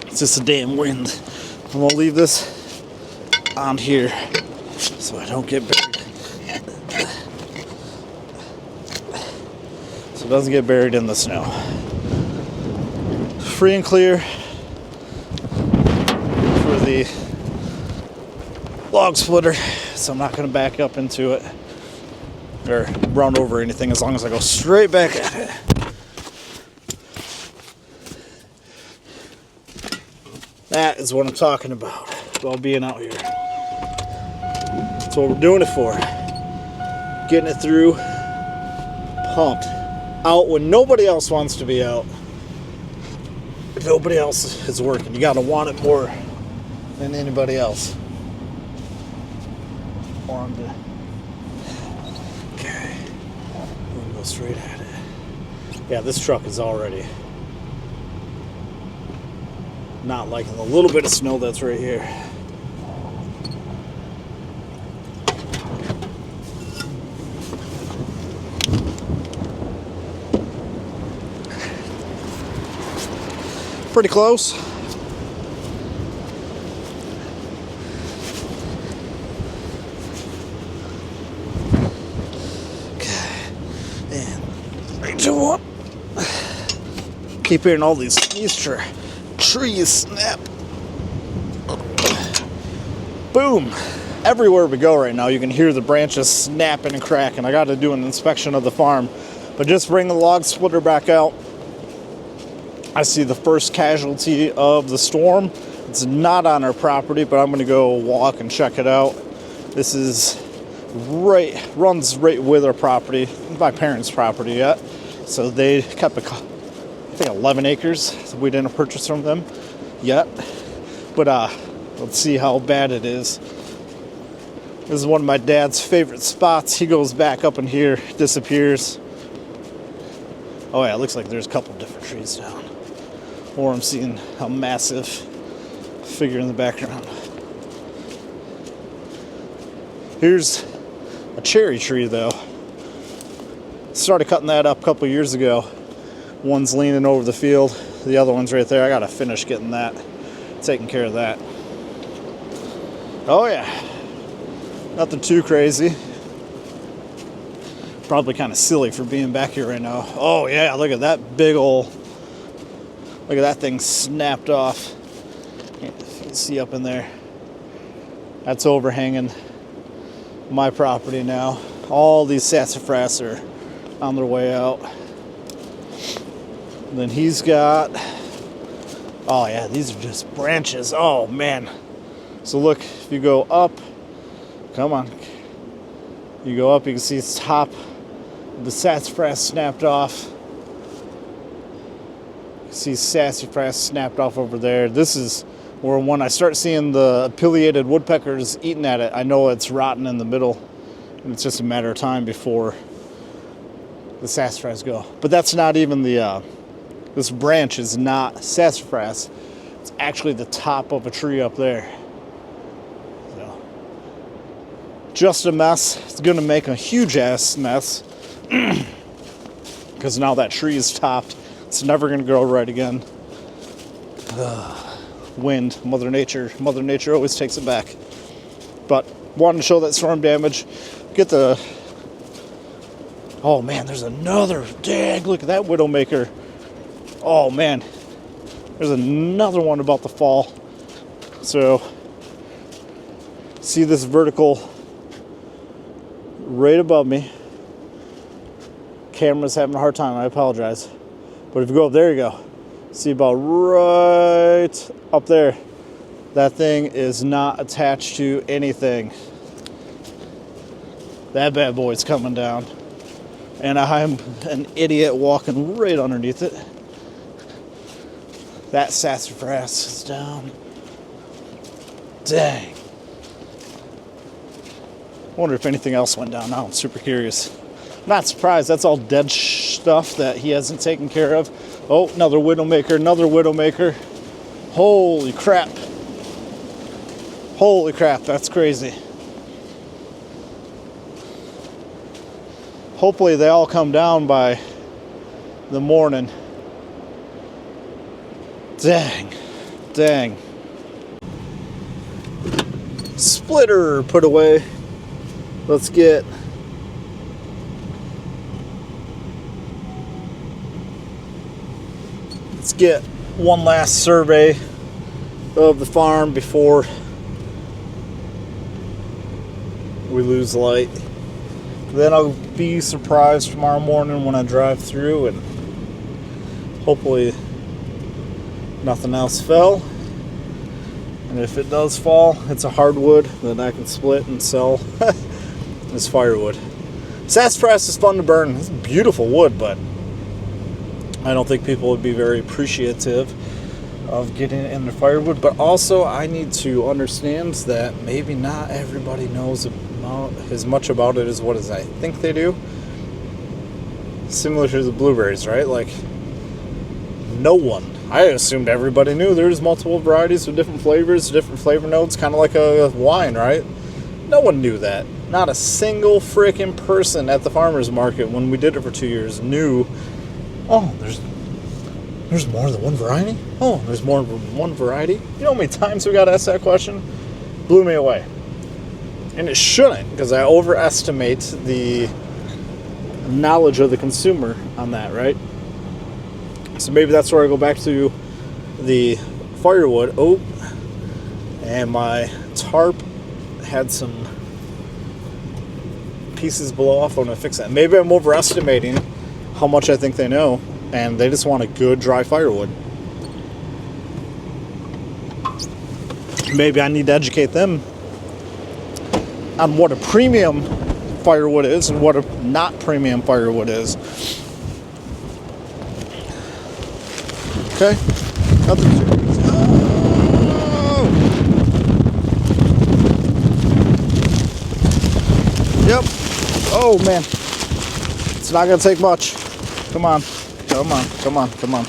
It's just a damn wind. I'm gonna leave this on here so I don't get buried. So it doesn't get buried in the snow. Free and clear for the log splitter, so I'm not gonna back up into it or run over anything as long as I go straight back at it. That is what I'm talking about being out here. That's what we're doing it for. Getting it through, pumped, out when nobody else wants to be out. Nobody else is working. You gotta want it more than anybody else. Okay, we're gonna go straight at it. Yeah, this truck is already not liking the little bit of snow that's right here. Pretty close. Okay, and 3, 2, 1. Keep hearing all these trees snap. Boom. Everywhere we go right now, you can hear the branches snapping and cracking. I got to do an inspection of the farm. But just bring the log splitter back out. I see the first casualty of the storm. It's not on our property, but I'm going to go walk and check it out. This is runs right with our property, my parents' property yet. So they kept, I think, 11 acres. We didn't purchase from them yet. But let's see how bad it is. This is one of my dad's favorite spots. He goes back up in here, disappears. Oh yeah, it looks like there's a couple different trees down. Or I'm seeing a massive figure in the background. Here's a cherry tree though. Started cutting that up a couple years ago. One's leaning over the field. The other one's right there. I gotta finish getting that, taking care of that. Oh yeah. Nothing too crazy. Probably kind of silly for being back here right now. Oh yeah, look at that big ol', look at that thing snapped off. You can see up in there. That's overhanging my property now. All these sassafras are on their way out. And then he's got, oh yeah, these are just branches. Oh man. So look, if you go up, come on. You go up, you can see the top of the sassafras snapped off. You see sassafras snapped off over there. This is where when I start seeing the pileated woodpeckers eating at it, I know it's rotten in the middle. And it's just a matter of time before the sassafras go. But that's not even the, this branch is not sassafras. It's actually the top of a tree up there. Just a mess. It's gonna make a huge ass mess because now that tree is topped. It's never gonna grow right again. Wind, Mother Nature always takes it back. But wanted to show that storm damage. Get the, oh man, there's another, dang, look at that widowmaker. Oh man, there's another one about to fall. So see this vertical right above me. Camera's having a hard time, I apologize. But if you go up, there you go. See about right up there. That thing is not attached to anything. That bad boy's coming down. And I'm an idiot walking right underneath it. That sassafras is down. Dang. I wonder if anything else went down now. I'm super curious. Not surprised. That's all dead stuff that he hasn't taken care of. Oh, another widowmaker, another widowmaker. Holy crap. Holy crap, that's crazy. Hopefully they all come down by the morning. Dang. Dang. Splitter put away. Let's get one last survey of the farm before we lose light. Then I'll be surprised tomorrow morning when I drive through and hopefully nothing else fell. And if it does fall, it's a hardwood that I can split and sell as firewood. Sassafras is fun to burn. It's beautiful wood, but I don't think people would be very appreciative of getting it in the firewood. But also, I need to understand that maybe not everybody knows about as much about it as what I think they do. Similar to the blueberries, right? Like, no one. I assumed everybody knew there's multiple varieties with different flavors, different flavor notes, kind of like a wine, right? No one knew that. Not a single freaking person at the farmer's market when we did it for 2 years knew, oh, there's more than one variety? Oh, there's more than one variety? You know how many times we got asked that question? Blew me away. And it shouldn't, because I overestimate the knowledge of the consumer on that, right? So maybe that's where I go back to the firewood. Oh, and my tarp had some pieces blow off. I'm gonna fix that. Maybe I'm overestimating how much I think they know, and they just want a good dry firewood. Maybe I need to educate them on what a premium firewood is and what a not premium firewood is. Okay, nothing serious. Oh! Yep. Oh man, it's not gonna take much. Come on, come on, come on, come on.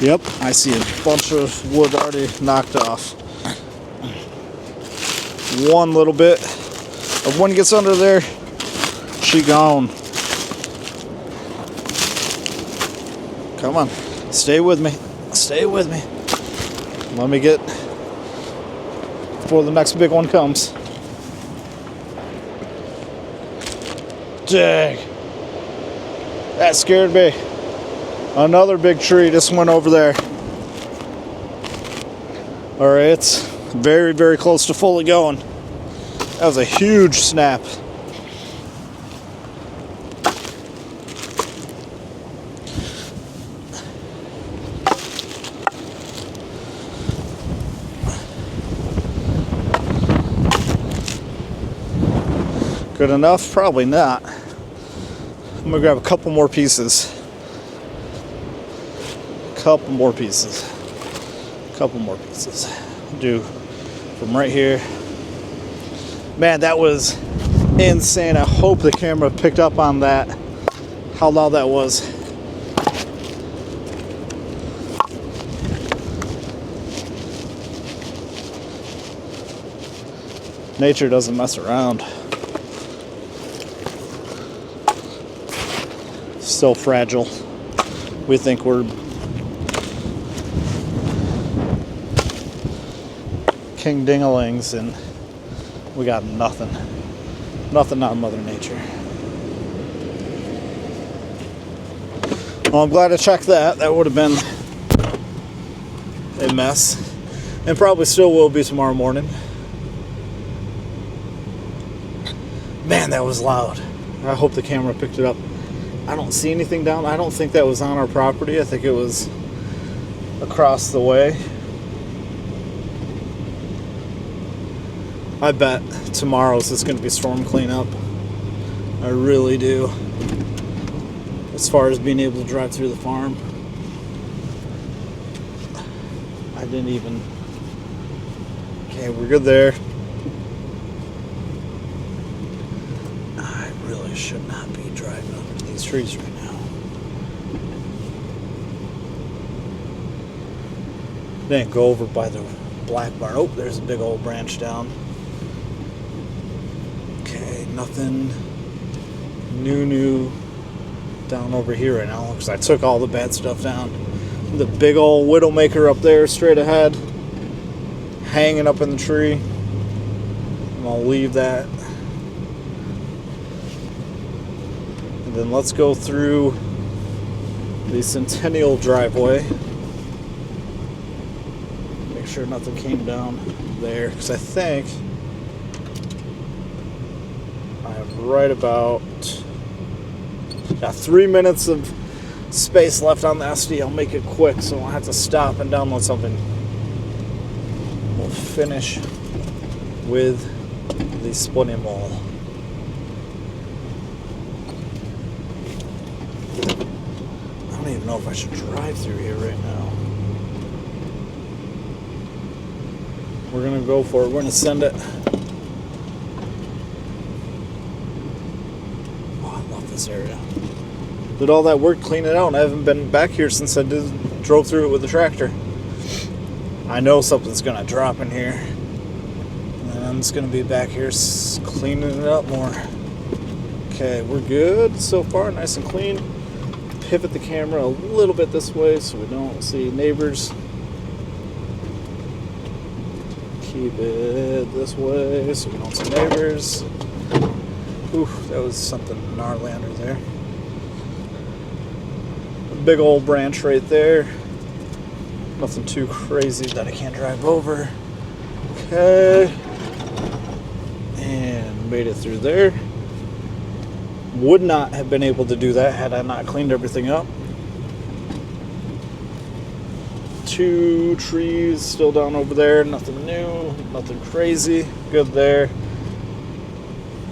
Yep, I see a bunch of wood already knocked off. One little bit of one gets under there, she gone. Come on, stay with me, stay with me. Let me get before the next big one comes. Dang, that scared me. Another big tree just went over there. All right, it's very, very close to fully going. That was a huge snap. Good enough? Probably not. I'm gonna grab a couple more pieces. Couple more pieces. Do from right here. Man, that was insane. I hope the camera picked up on that, how loud that was. Nature doesn't mess around. So fragile. We think we're king dingalings and we got nothing. Nothing on Mother Nature. Well, I'm glad I checked that. That would have been a mess. And probably still will be tomorrow morning. Man, that was loud. I hope the camera picked it up. I don't see anything down. I don't think that was on our property. I think it was across the way. I bet tomorrow's is going to be storm cleanup. I really do. As far as being able to drive through the farm. I didn't even... Okay, we're good there. I really should not be driving under these trees right now. Didn't go over by the black barn. Oh, there's a big old branch down. Nothing new down over here right now because I took all the bad stuff down. The big old widowmaker up there straight ahead, hanging up in the tree. And I'll leave that. And then let's go through the Centennial driveway. Make sure nothing came down there because I think right about got 3 minutes of space left on the SD. I'll make it quick so I won't have to stop and download something. We'll finish with the splitting wall. I don't even know if I should drive through here right now. We're gonna go for it. We're gonna send it. Area. Did all that work cleaning it out, and I haven't been back here since I drove through it with the tractor. I know something's gonna drop in here, and I'm just gonna be back here cleaning it up more. Okay, we're good so far, nice and clean. Pivot the camera a little bit this way so we don't see neighbors. Keep it this way so we don't see neighbors. Ooh, that was something gnarly under there. Big old branch right there. Nothing too crazy that I can't drive over. Okay. And made it through there. Would not have been able to do that had I not cleaned everything up. 2 trees still down over there. Nothing new. Nothing crazy. Good there.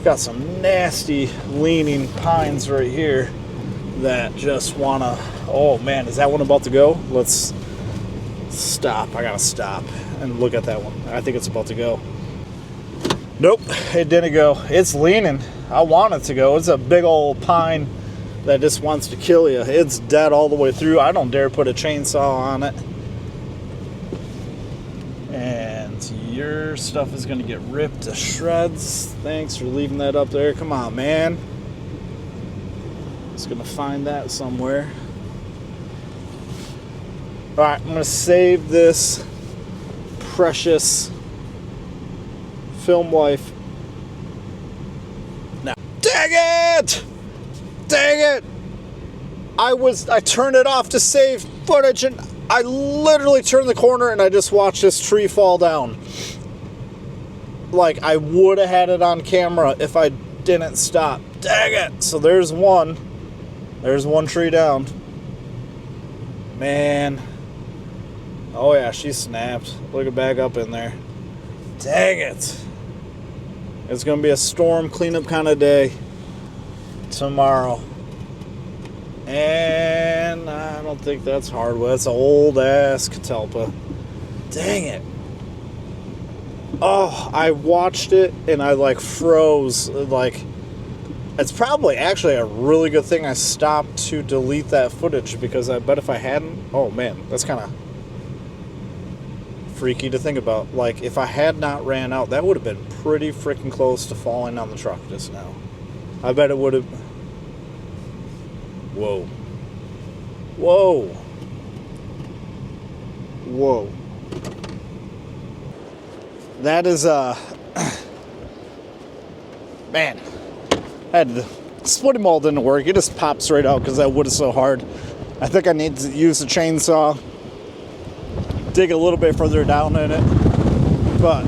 Got some nasty leaning pines right here that just wanna... Oh man, is that one about to go? Let's stop. I gotta stop and look at that one. I think it's about to go. Nope, it didn't go. It's leaning. I want it to go. It's a big old pine that just wants to kill you. It's dead all the way through. I don't dare put a chainsaw on it. And your stuff is going to get ripped to shreds. Thanks for leaving that up there. Come on, man. Just going to find that somewhere. Alright, I'm going to save this precious film life. Now, dang it! Dang it! I turned it off to save footage and I literally turned the corner and I just watched this tree fall down. Like, I would have had it on camera if I didn't stop. Dang it! So there's one. There's one tree down. Man. Oh yeah, she snapped. Look it back up in there. Dang it. It's going to be a storm cleanup kind of day tomorrow. And I don't think that's hardwood. That's an old ass catalpa. Dang it. Oh, I watched it and I like froze. Like, it's probably actually a really good thing I stopped to delete that footage, because I bet if I hadn't, oh man, that's kind of freaky to think about. Like, if I had not ran out, that would have been pretty freaking close to falling on the truck just now. I bet it would have. Whoa. Whoa. Whoa. That is, man. I had the splitting ball didn't work. It just popped straight out because that wood is so hard. I think I need to use the chainsaw. Dig a little bit further down in it. But,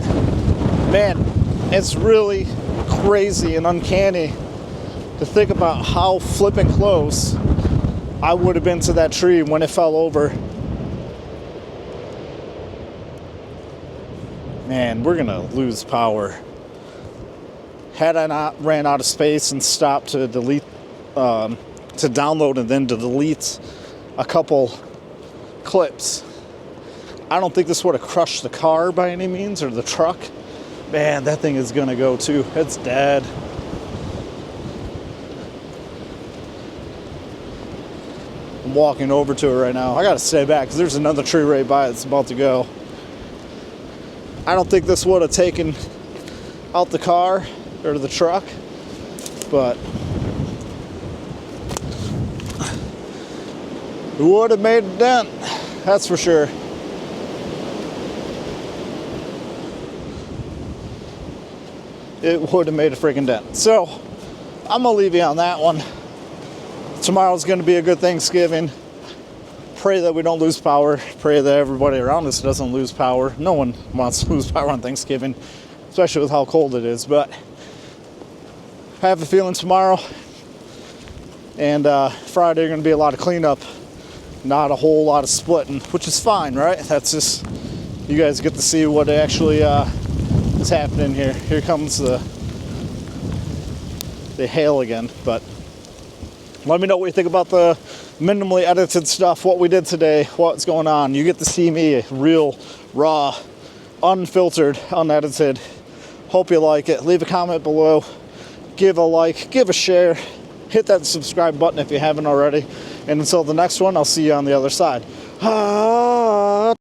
man, it's really crazy and uncanny to think about how flipping close I would have been to that tree when it fell over. Man, we're gonna lose power. Had I not ran out of space and stopped to delete, to download and then to delete a couple clips, I don't think this would have crushed the car by any means, or the truck. Man, that thing is gonna go too. It's dead. I'm walking over to it right now. I gotta stay back because there's another tree right by it that's about to go. I don't think this would have taken out the car or the truck, but it would have made a dent, that's for sure. It would have made a freaking dent. So I'm gonna leave you on that one. Tomorrow's gonna be a good Thanksgiving. Pray that we don't lose power. Pray that everybody around us doesn't lose power. No one wants to lose power on Thanksgiving, especially with how cold it is. But I have a feeling tomorrow and Friday are going to be a lot of cleanup, not a whole lot of splitting, which is fine, right? That's just, you guys get to see what actually is happening here. Here comes the hail again. But let me know what you think about the minimally edited stuff, what we did today, what's going on. You get to see me real, raw, unfiltered, unedited. Hope you like it. Leave a comment below. Give a like, give a share. Hit that subscribe button if you haven't already. And until the next one, I'll see you on the other side.